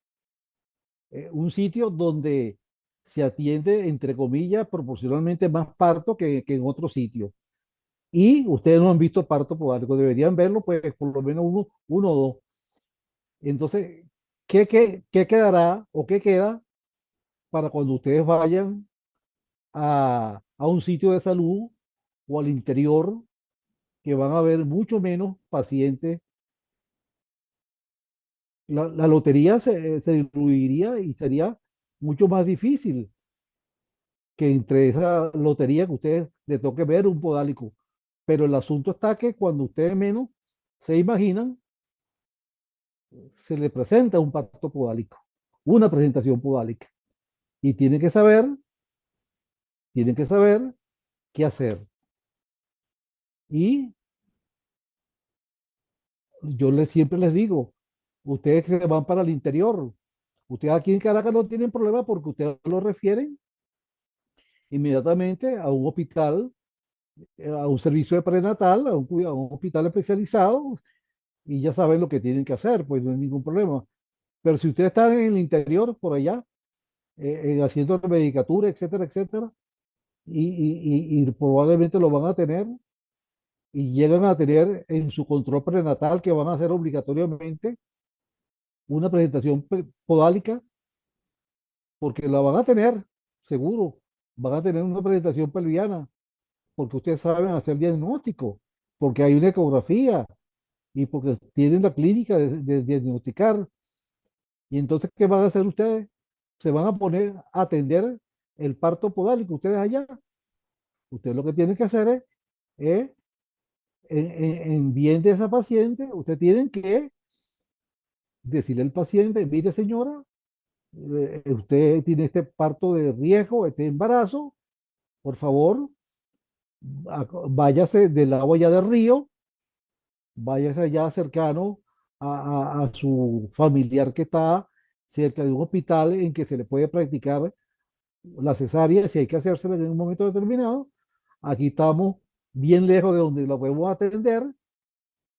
un sitio donde se atiende, entre comillas, proporcionalmente más parto que en otros sitios. Y ustedes no han visto parto podálico, deberían verlo, pues por lo menos uno o dos. Entonces, ¿qué quedará o qué queda para cuando ustedes vayan a un sitio de salud o al interior, que van a haber mucho menos pacientes? La lotería se diluiría y sería mucho más difícil que entre esa lotería que ustedes le toque ver un podálico. Pero el asunto está que cuando ustedes menos se imaginan, se le presenta un parto podálico, una presentación podálica. Y tienen que saber qué hacer. Y siempre les digo, ustedes que se van para el interior, ustedes aquí en Caracas no tienen problema porque ustedes lo refieren inmediatamente a un hospital, a un servicio de prenatal, a un hospital especializado y ya saben lo que tienen que hacer, pues no hay ningún problema. Pero si ustedes están en el interior, por allá, haciendo la medicatura, etcétera, etcétera, y probablemente lo van a tener y llegan a tener en su control prenatal que van a hacer obligatoriamente una presentación podálica, porque la van a tener, seguro, van a tener una presentación pelviana, porque ustedes saben hacer diagnóstico, porque hay una ecografía y porque tienen la clínica de diagnosticar. Y entonces, ¿qué van a hacer ustedes? Se van a poner a atender el parto podálico. Ustedes allá, ustedes lo que tienen que hacer es en bien de esa paciente, ustedes tienen que decirle al paciente, mire señora, usted tiene este parto de riesgo, este embarazo, por favor, váyase del agua allá del río, váyase allá cercano a su familiar que está cerca de un hospital en que se le puede practicar la cesárea, si hay que hacérsela en un momento determinado. Aquí estamos bien lejos de donde la podemos atender.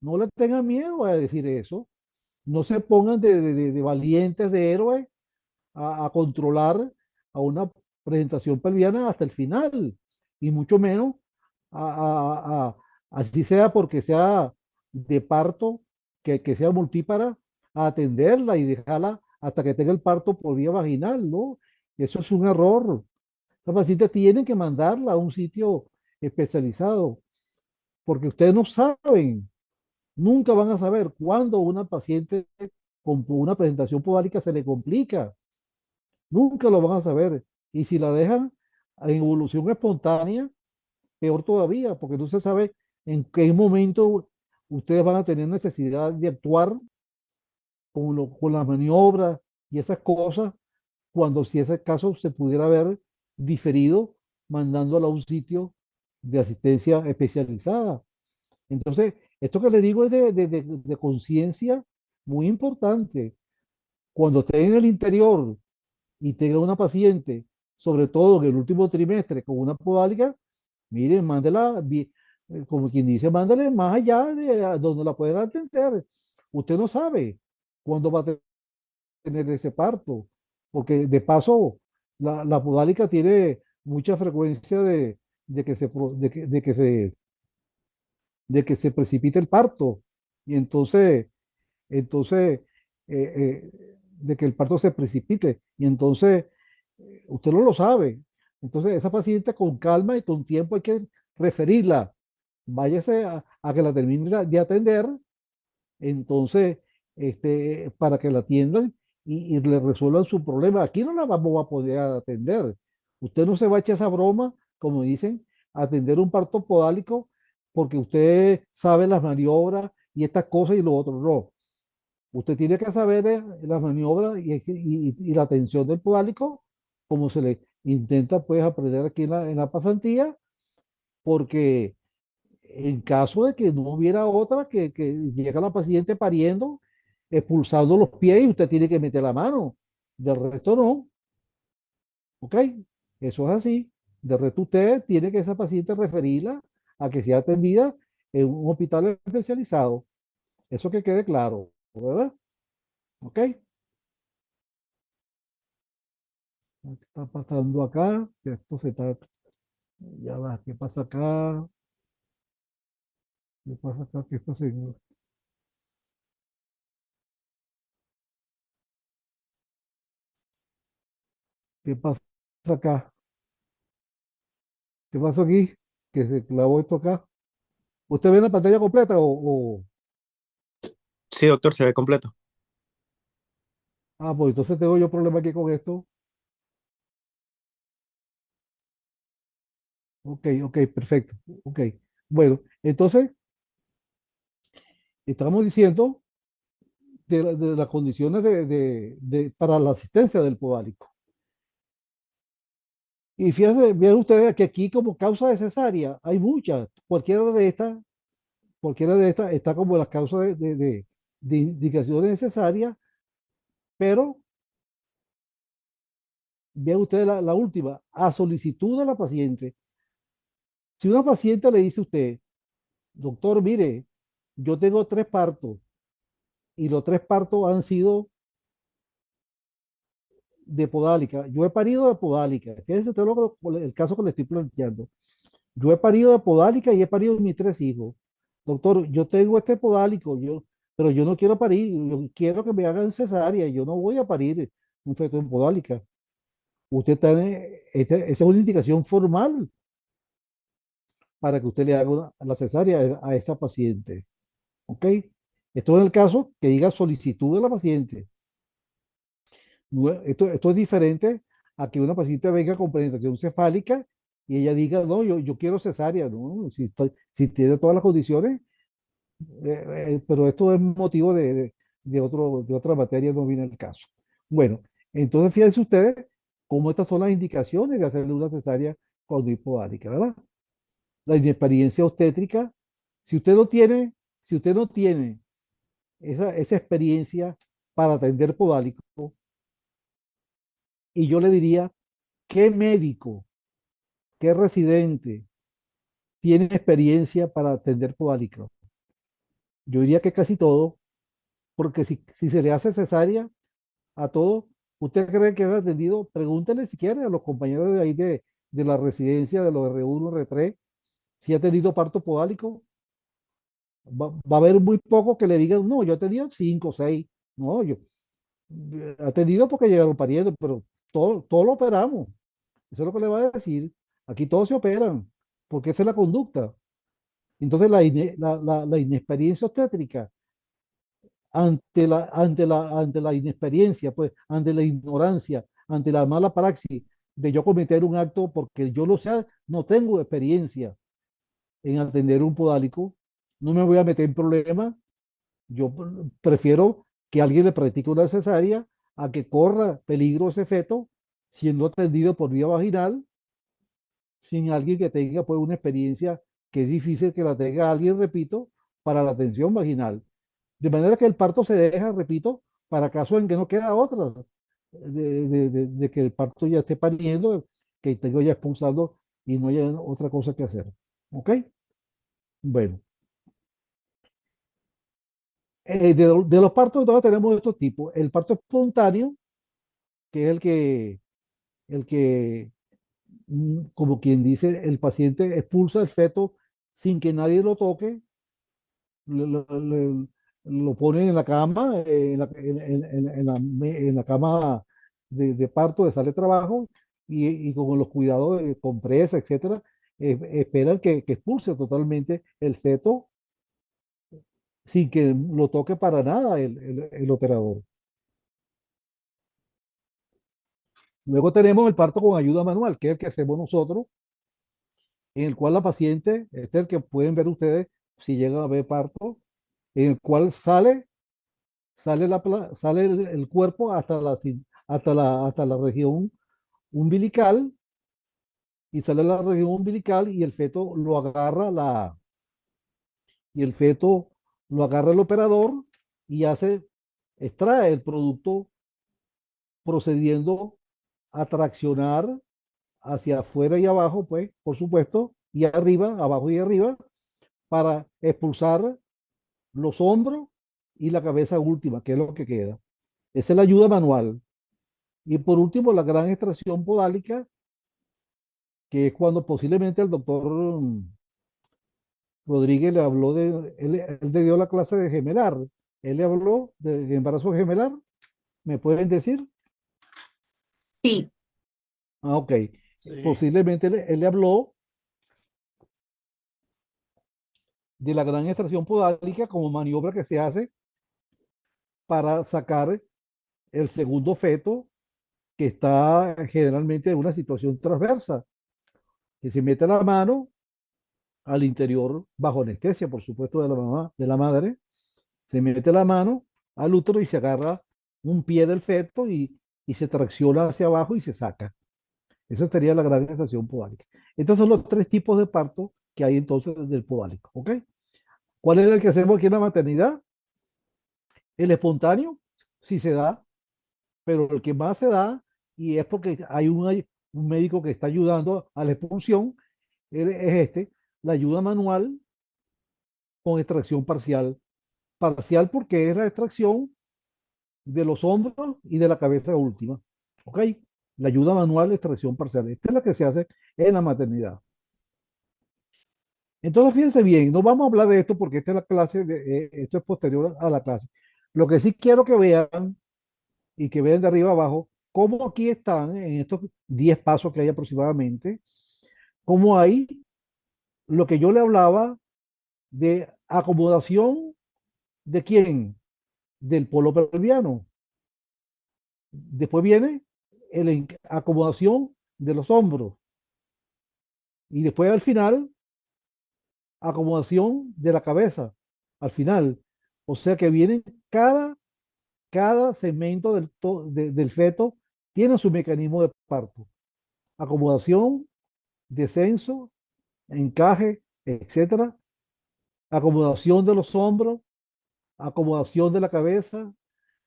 No le tengan miedo a decir eso. No se pongan de valientes, de héroes, a controlar a una presentación pelviana hasta el final. Y mucho menos así sea porque sea de parto, que sea multípara, a atenderla y dejarla hasta que tenga el parto por vía vaginal, ¿no? Eso es un error. La paciente tienen que mandarla a un sitio especializado, porque ustedes no saben, nunca van a saber cuándo una paciente con una presentación podálica se le complica, nunca lo van a saber. Y si la dejan en evolución espontánea, peor todavía, porque no se sabe en qué momento ustedes van a tener necesidad de actuar con las maniobras y esas cosas, cuando si ese caso se pudiera haber diferido mandándola a un sitio de asistencia especializada. Entonces, esto que le digo es de conciencia muy importante. Cuando esté en el interior y tenga una paciente, sobre todo en el último trimestre, con una podálica, miren, mándela, como quien dice, mándale más allá de donde la pueden atender. Usted no sabe cuándo va a tener ese parto, porque de paso la podálica tiene mucha frecuencia de que se, pro- de que se precipite el parto. Y entonces de que el parto se precipite. Y entonces, usted no lo sabe. Entonces, esa paciente con calma y con tiempo hay que referirla. Váyase a que la termine de atender, entonces, para que la atiendan y le resuelvan su problema. Aquí no la vamos a poder atender. Usted no se va a echar esa broma, como dicen, a atender un parto podálico porque usted sabe las maniobras y estas cosas y lo otro. No. Usted tiene que saber las maniobras y la atención del podálico, como se le intenta pues aprender aquí en la pasantía, porque en caso de que no hubiera otra, que llega la paciente pariendo, expulsando los pies y usted tiene que meter la mano. Del resto no, ¿ok? Eso es así. De resto usted tiene que esa paciente referirla a que sea atendida en un hospital especializado. Eso que quede claro, ¿verdad? ¿Ok? ¿Qué está pasando acá? Que esto se está, ya va, ¿qué pasa acá? ¿Qué pasa acá? Que esto se, ¿qué pasa acá? ¿Qué pasa aquí? Que se clavó esto acá. ¿Usted ve la pantalla completa Sí, doctor, se ve completo. pues entonces tengo yo problema aquí con esto? Ok, ok, perfecto. Ok. Bueno, entonces estamos diciendo de las condiciones para la asistencia del podálico. Y fíjense, vean ustedes que aquí como causa de cesárea hay muchas. Cualquiera de estas está como las causas de indicaciones necesarias, pero vean ustedes la última, a solicitud de la paciente. Si una paciente le dice a usted, doctor, mire, yo tengo 3 partos y los 3 partos han sido de podálica. Yo he parido de podálica. Fíjense usted el caso que le estoy planteando. Yo he parido de podálica y he parido mis 3 hijos. Doctor, yo tengo este podálico, pero yo no quiero parir, yo quiero que me hagan cesárea, yo no voy a parir un feto en podálica. Usted tiene, esa es una indicación formal para que usted le haga la cesárea a esa paciente. ¿Ok? Esto es el caso que diga solicitud de la paciente. Esto es diferente a que una paciente venga con penetración cefálica y ella diga, no, yo quiero cesárea, ¿no? Si tiene todas las condiciones, pero esto es motivo de otra materia, no viene el caso. Bueno, entonces fíjense ustedes cómo estas son las indicaciones de hacerle una cesárea con hipoárica, ¿verdad? La inexperiencia obstétrica, si usted no tiene, si usted no tiene esa experiencia para atender podálico, y yo le diría, ¿qué médico, qué residente tiene experiencia para atender podálico? Yo diría que casi todo, porque si se le hace cesárea a todo, ¿usted cree que es atendido? Pregúntele si quiere a los compañeros de ahí de la residencia de los R1, R3, si ha tenido parto podálico. Va a haber muy pocos que le digan, no, yo he tenido 5 o 6. No, yo he tenido porque llegaron pariendo, pero todo lo operamos. Eso es lo que le va a decir. Aquí todos se operan, porque esa es la conducta. Entonces, la inexperiencia obstétrica ante la inexperiencia, pues, ante la ignorancia, ante la mala praxis de yo cometer un acto porque yo lo sé, no tengo experiencia en atender un podálico, no me voy a meter en problemas. Yo prefiero que alguien le practique una cesárea a que corra peligro ese feto siendo atendido por vía vaginal sin alguien que tenga pues una experiencia que es difícil que la tenga alguien, repito, para la atención vaginal. De manera que el parto se deja, repito, para casos en que no queda otra, de que el parto ya esté pariendo, que tengo ya expulsado y no haya otra cosa que hacer. ¿Ok? Bueno, de los partos entonces tenemos estos tipos. El parto espontáneo, que es el que, como quien dice, el paciente expulsa el feto sin que nadie lo toque, lo ponen en la cama, en la cama de sala de trabajo, y con los cuidados de compresa, etcétera, esperan que expulse totalmente el feto sin que lo toque para nada el operador. Luego tenemos el parto con ayuda manual, que es el que hacemos nosotros, en el cual la paciente, este es el que pueden ver ustedes si llega a haber parto, en el cual sale el cuerpo hasta la región umbilical, y sale la región umbilical y el feto lo agarra y el feto lo agarra el operador y extrae el producto procediendo a traccionar hacia afuera y abajo, pues, por supuesto, y arriba, abajo y arriba, para expulsar los hombros y la cabeza última, que es lo que queda. Esa es la ayuda manual. Y por último, la gran extracción podálica, que es cuando posiblemente el doctor Rodríguez le habló él le dio la clase de gemelar. Él le habló de embarazo gemelar, ¿me pueden decir? Sí, Ah, ok. Sí. Posiblemente él le habló de la gran extracción podálica como maniobra que se hace para sacar el segundo feto que está generalmente en una situación transversa, que se mete la mano al interior bajo anestesia, por supuesto, de la mamá, de la madre, se mete la mano al útero y se agarra un pie del feto y se tracciona hacia abajo y se saca. Esa sería la gran gestación podálica. Estos son los tres tipos de parto que hay entonces del podálico, ¿ok? ¿Cuál es el que hacemos aquí en la maternidad? El espontáneo, si se da, pero el que más se da, y es porque hay un médico que está ayudando a la expulsión, es la ayuda manual con extracción parcial. Parcial porque es la extracción de los hombros y de la cabeza última. ¿Ok? La ayuda manual de extracción parcial. Esta es la que se hace en la maternidad. Entonces, fíjense bien, no vamos a hablar de esto porque esta es la clase, esto es posterior a la clase. Lo que sí quiero que vean y que vean de arriba abajo, cómo aquí están en estos 10 pasos que hay aproximadamente, cómo hay lo que yo le hablaba de acomodación de quién, del polo pelviano. Después viene acomodación de los hombros. Y después al final, acomodación de la cabeza. Al final. O sea que viene cada segmento del feto tiene su mecanismo de parto. Acomodación, descenso, encaje, etcétera. Acomodación de los hombros, acomodación de la cabeza.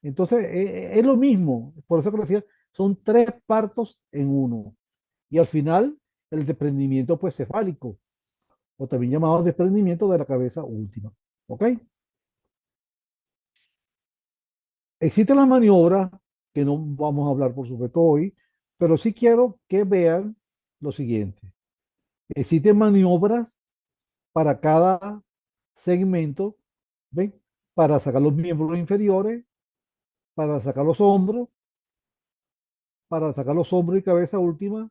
Entonces, es lo mismo. Por eso que decía, son tres partos en uno. Y al final, el desprendimiento pues cefálico, o también llamado desprendimiento de la cabeza última. ¿Ok? Existen las maniobras, que no vamos a hablar por supuesto hoy, pero sí quiero que vean lo siguiente. Existen maniobras para cada segmento, ¿ven? Para sacar los miembros inferiores, para sacar los hombros, para sacar los hombros y cabeza última.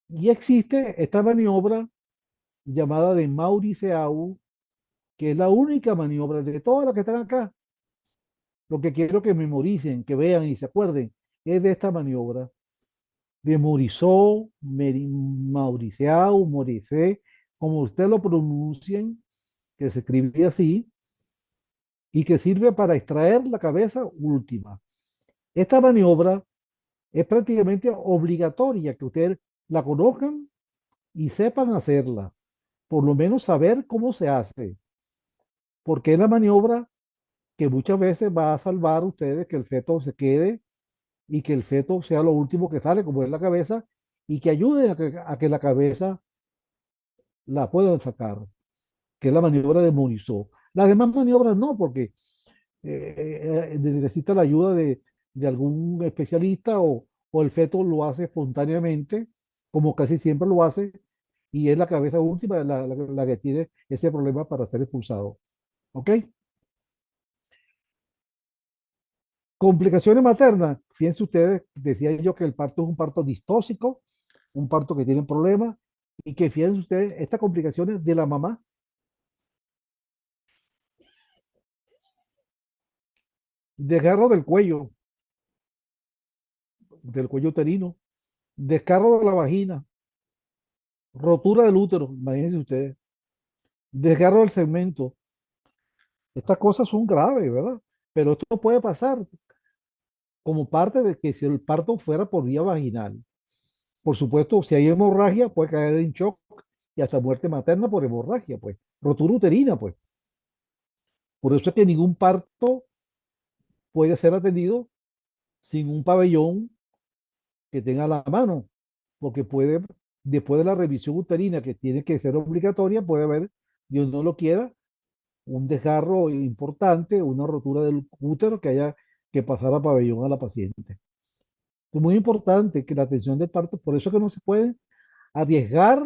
Y existe esta maniobra llamada de Mauriceau, que es la única maniobra de todas las que están acá. Lo que quiero que memoricen, que vean y se acuerden es de esta maniobra de Morisot, Mauriceau, Moricé, como ustedes lo pronuncien, que se escribe así, y que sirve para extraer la cabeza última. Esta maniobra es prácticamente obligatoria que ustedes la conozcan y sepan hacerla, por lo menos saber cómo se hace, porque es la maniobra que muchas veces va a salvar a ustedes que el feto se quede y que el feto sea lo último que sale, como es la cabeza, y que ayude a que la cabeza la puedan sacar, que es la maniobra de Morisot. Las demás maniobras no, porque necesita la ayuda de algún especialista o el feto lo hace espontáneamente, como casi siempre lo hace, y es la cabeza última la que tiene ese problema para ser expulsado. ¿Ok? Complicaciones maternas. fíjense ustedes, decía yo que el parto es un parto distóxico, un parto que tiene problemas, y que fíjense ustedes estas complicaciones de la mamá. Desgarro del cuello uterino, desgarro de la vagina, rotura del útero, imagínense ustedes, desgarro del segmento. Estas cosas son graves, ¿verdad? Pero esto puede pasar como parte de que si el parto fuera por vía vaginal. Por supuesto, si hay hemorragia, puede caer en shock y hasta muerte materna por hemorragia, pues. Rotura uterina, pues. Por eso es que ningún parto puede ser atendido sin un pabellón que tenga a la mano, porque puede, después de la revisión uterina, que tiene que ser obligatoria, puede haber, Dios no lo quiera, un desgarro importante, una rotura del útero que haya que pasar a pabellón a la paciente. Es muy importante que la atención del parto, por eso es que no se puede arriesgar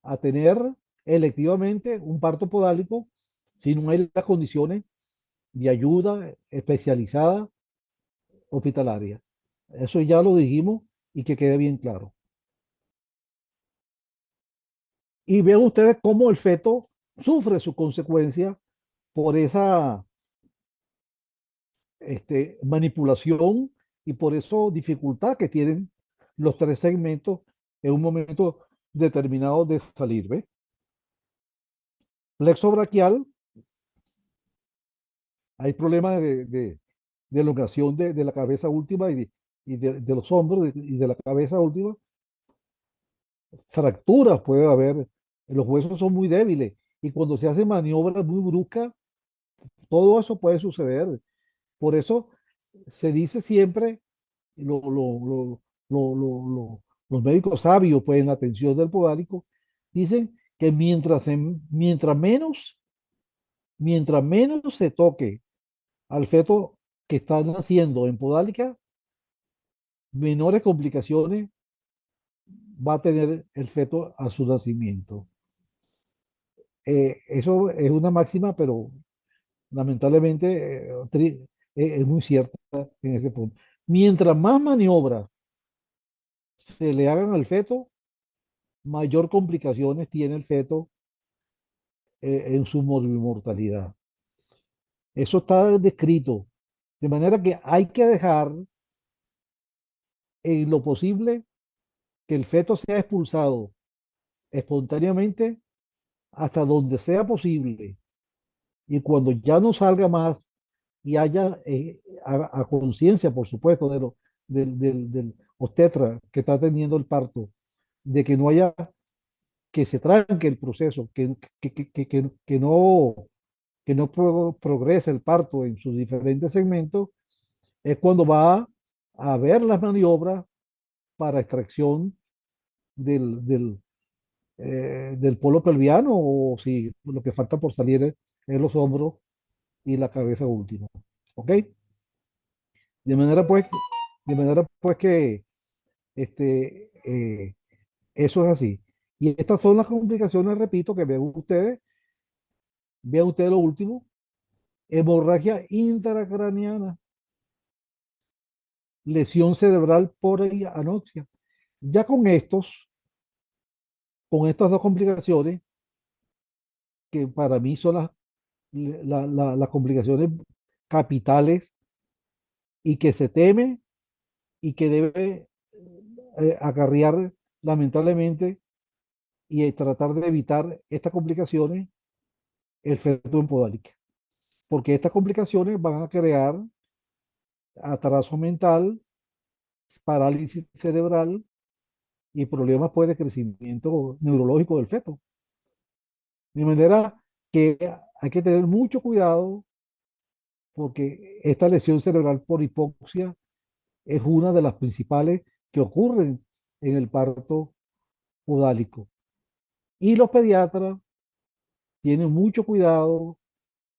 a tener electivamente un parto podálico si no hay las condiciones de ayuda especializada hospitalaria. Eso ya lo dijimos y que quede bien claro. Y vean ustedes cómo el feto sufre sus consecuencias por esa manipulación y por eso dificultad que tienen los tres segmentos en un momento determinado de salir. ¿Ve? Plexo braquial, hay problemas de elongación de la cabeza última y de los hombros y de la cabeza última. Fracturas puede haber, los huesos son muy débiles y cuando se hacen maniobras muy bruscas, todo eso puede suceder. Por eso se dice siempre, lo- lo- lo- los médicos sabios, pues en la atención del podálico, dicen que mientras menos se toque al feto que está naciendo en podálica, menores complicaciones va a tener el feto a su nacimiento. Eso es una máxima, pero lamentablemente es muy cierta en ese punto. Mientras más maniobras se le hagan al feto, mayor complicaciones tiene el feto en su mortalidad. Eso está descrito. De manera que hay que dejar en lo posible que el feto sea expulsado espontáneamente hasta donde sea posible. Y cuando ya no salga más y haya a conciencia, por supuesto, del obstetra que está teniendo el parto, de que no haya, que se tranque el proceso, que no progrese el parto en sus diferentes segmentos, es cuando va a haber las maniobras para extracción del polo pelviano o si lo que falta por salir es los hombros y la cabeza última. ¿Ok? De manera pues, de manera pues que eso es así. Y estas son las complicaciones, repito, que vean ustedes lo último, hemorragia intracraniana, lesión cerebral por anoxia. Ya con estas dos complicaciones, que para mí son las complicaciones capitales y que se teme y que debe acarrear lamentablemente y tratar de evitar estas complicaciones, el feto en podálica. Porque estas complicaciones van a crear atraso mental, parálisis cerebral y problemas pues, de crecimiento neurológico del feto. De manera que hay que tener mucho cuidado porque esta lesión cerebral por hipoxia es una de las principales que ocurren en el parto podálico. Y los pediatras tienen mucho cuidado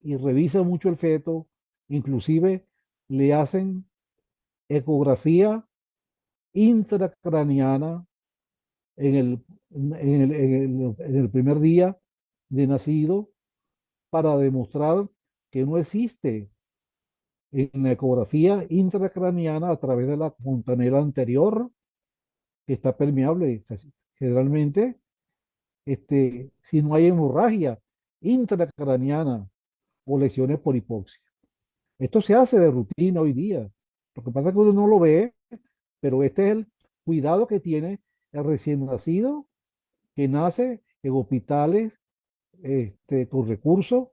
y revisan mucho el feto, inclusive le hacen ecografía intracraniana en el primer día de nacido para demostrar que no existe en la ecografía intracraniana a través de la fontanela anterior, que está permeable. Generalmente, si no hay hemorragia intracraniana o lesiones por hipoxia. Esto se hace de rutina hoy día. Lo que pasa es que uno no lo ve, pero este es el cuidado que tiene el recién nacido que nace en hospitales con recursos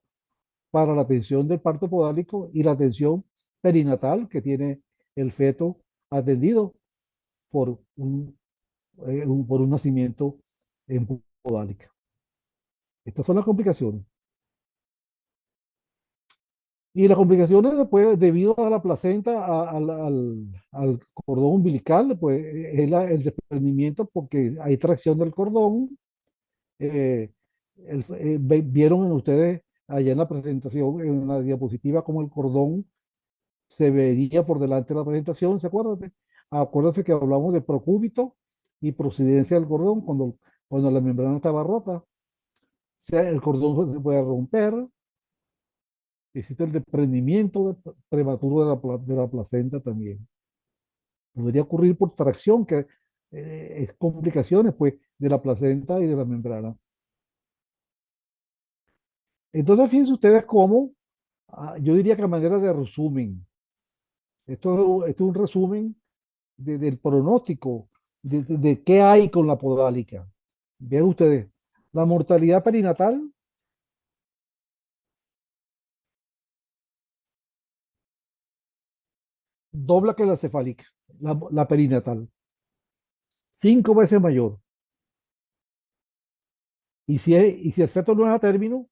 para la atención del parto podálico y la atención perinatal que tiene el feto atendido por por un nacimiento en podálica. Estas son las complicaciones. Y las complicaciones después, debido a la placenta, al cordón umbilical, pues es el desprendimiento porque hay tracción del cordón. eh, Vieron ustedes allá en la presentación, en la diapositiva, como el cordón se vería por delante de la presentación, ¿se acuerdan? Acuérdense que hablamos de procúbito y procedencia del cordón cuando la membrana estaba rota. O sea, el cordón se puede romper, existe el desprendimiento prematuro de la placenta también. Podría ocurrir por tracción, que es complicaciones pues, de la placenta y de la membrana. Entonces, fíjense ustedes cómo, yo diría que a manera de resumen, esto es un resumen del pronóstico de qué hay con la podálica. Vean ustedes, la mortalidad perinatal dobla que la cefálica, la perinatal, 5 veces mayor. Y si el feto no es a término,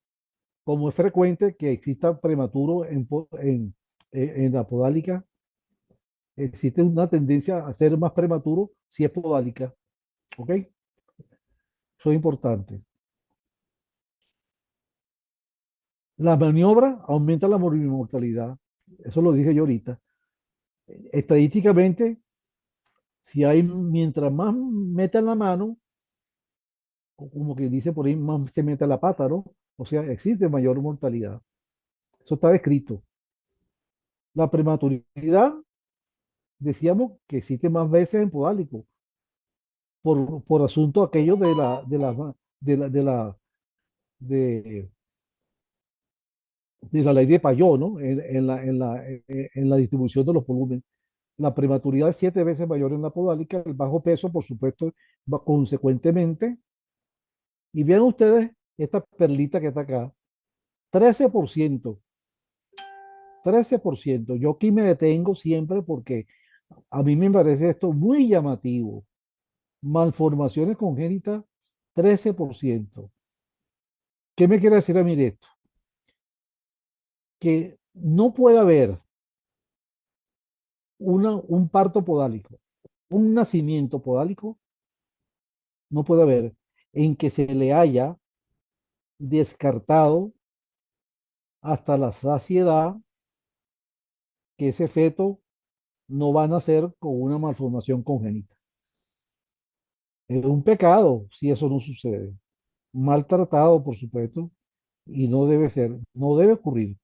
como es frecuente que exista prematuro en la podálica, existe una tendencia a ser más prematuro si es podálica. ¿Ok? Eso es importante. La maniobra aumenta la mortalidad. Eso lo dije yo ahorita. Estadísticamente, mientras más metan la mano, o como que dice por ahí, más se mete la pata, ¿no? O sea, existe mayor mortalidad. Eso está descrito. La prematuridad, decíamos que existe más veces en podálico, por asunto aquello de, de la ley de Payot, ¿no? En la distribución de los volúmenes. La prematuridad es 7 veces mayor en la podálica, el bajo peso, por supuesto, va consecuentemente. Y vean ustedes esta perlita que está acá, 13%, 13%. Yo aquí me detengo siempre porque a mí me parece esto muy llamativo. Malformaciones congénitas, 13%. ¿Qué me quiere decir a mí de esto? Que no puede haber un parto podálico, un nacimiento podálico, no puede haber en que se le haya descartado hasta la saciedad que ese feto no va a nacer con una malformación congénita. Es un pecado si eso no sucede. Maltratado, por supuesto, y no debe ser, no debe ocurrir.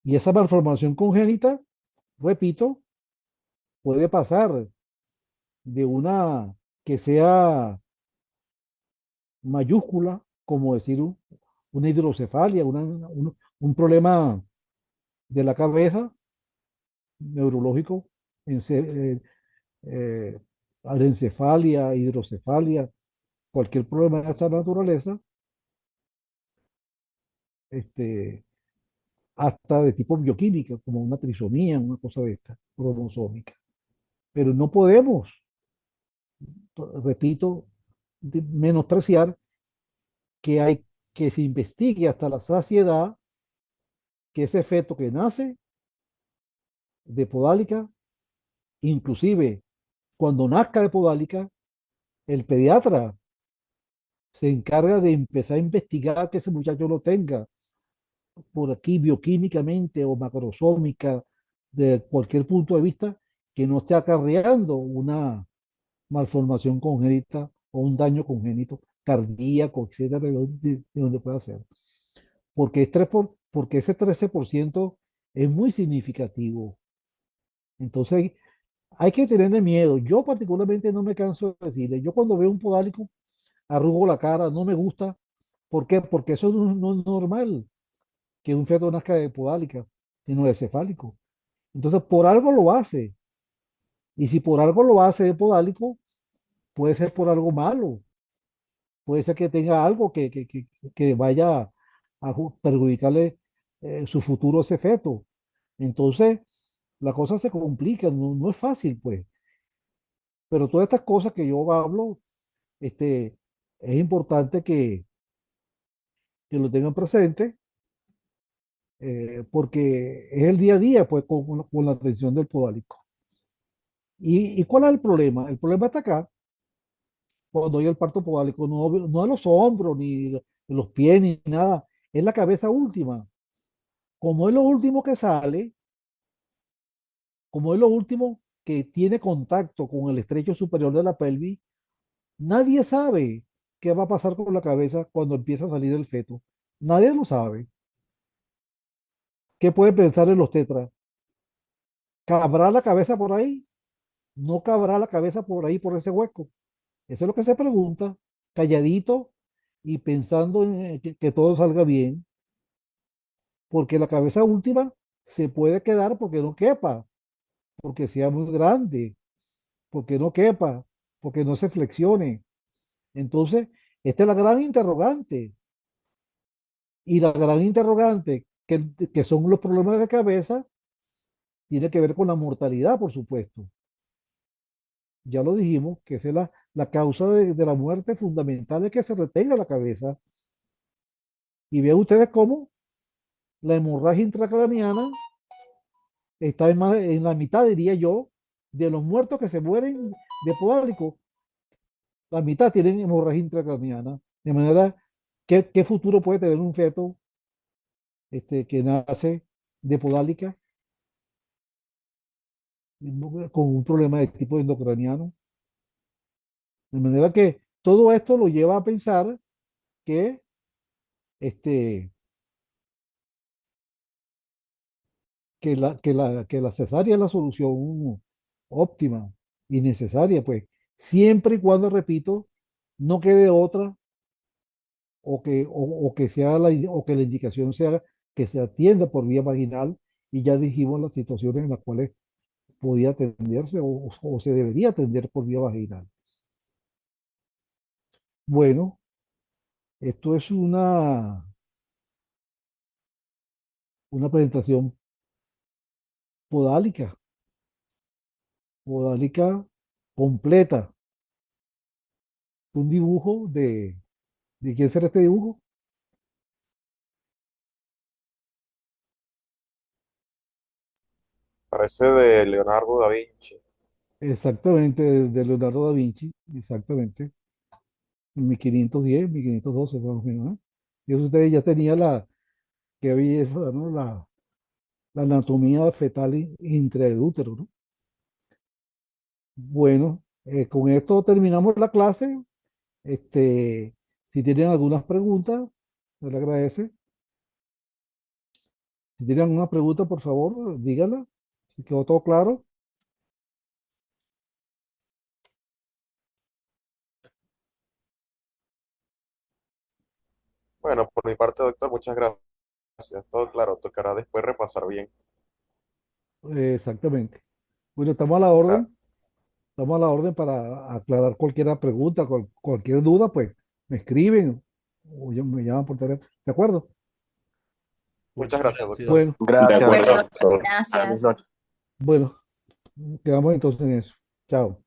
Y esa malformación congénita, repito, puede pasar de una que sea mayúscula, como decir una hidrocefalia, un problema de la cabeza neurológico, eh, anencefalia, hidrocefalia, cualquier problema de esta naturaleza, este, hasta de tipo bioquímica, como una trisomía, una cosa de esta, cromosómica. Pero no podemos, repito, menospreciar que hay que se investigue hasta la saciedad que ese feto que nace de podálica, inclusive cuando nazca de podálica, el pediatra se encarga de empezar a investigar que ese muchacho lo tenga por aquí bioquímicamente o macrosómica, de cualquier punto de vista, que no esté acarreando una malformación congénita o un daño congénito cardíaco, etcétera, de donde pueda ser. Porque ese 13% es muy significativo. Entonces, hay que tenerle miedo. Yo particularmente no me canso de decirle, yo cuando veo un podálico, arrugo la cara, no me gusta. ¿Por qué? Porque eso no es normal que un feto nazca de podálica, sino de cefálico. Entonces, por algo lo hace. Y si por algo lo hace de podálico, puede ser por algo malo. Puede ser que tenga algo que vaya a perjudicarle su futuro a ese feto. Entonces, la cosa se complica, no es fácil, pues. Pero todas estas cosas que yo hablo, es importante que lo tengan presente, porque es el día a día, pues, con la atención del podálico. ¿Y cuál es el problema? El problema está acá, cuando hay el parto podálico, no a los hombros, ni de los pies, ni nada, es la cabeza última. Como es lo último que sale, como es lo último que tiene contacto con el estrecho superior de la pelvis, nadie sabe qué va a pasar con la cabeza cuando empieza a salir el feto. Nadie lo sabe. ¿Qué puede pensar en los tetras? ¿Cabrá la cabeza por ahí? ¿No cabrá la cabeza por ahí, por ese hueco? Eso es lo que se pregunta, calladito y pensando en que todo salga bien, porque la cabeza última se puede quedar porque no quepa, porque sea muy grande, porque no quepa, porque no se flexione. Entonces, esta es la gran interrogante. Y la gran interrogante, que son los problemas de cabeza, tiene que ver con la mortalidad, por supuesto. Ya lo dijimos, que esa es la causa de la muerte fundamental, es que se retenga la cabeza. Y vean ustedes cómo la hemorragia intracraniana está en la mitad, diría yo, de los muertos que se mueren de podálico. La mitad tienen hemorragia intracraniana. De manera, ¿qué futuro puede tener un feto que nace de podálica con un problema de tipo endocraniano? De manera que todo esto lo lleva a pensar que, este, que la cesárea es la solución óptima y necesaria, pues, siempre y cuando, repito, no quede otra o que la indicación sea que se atienda por vía vaginal, y ya dijimos las situaciones en las cuales podía atenderse o se debería atender por vía vaginal. Bueno, esto es una presentación podálica, podálica completa, un dibujo ¿de quién será este dibujo? Parece de Leonardo da Vinci. Exactamente, de Leonardo da Vinci, exactamente, en 1510, 1512, más o menos, ¿no? Y eso ustedes ya tenía qué belleza, ¿no? La anatomía fetal intraútero, ¿no? Bueno, con esto terminamos la clase. Si tienen algunas preguntas, se les agradece. Si tienen alguna pregunta, por favor, díganla. Si quedó todo claro. Bueno, por mi parte, doctor, muchas gracias. Todo claro, tocará después repasar bien. Exactamente. Bueno, estamos a la Ah, orden. Estamos a la orden para aclarar cualquier pregunta, cualquier duda, pues me escriben o me llaman por teléfono. ¿De acuerdo? muchas Muchas gracias, doctor. gracias. De De acuerdo, acuerdo, doctor. Feliz gracias. noche. Bueno, quedamos entonces en eso. Chao.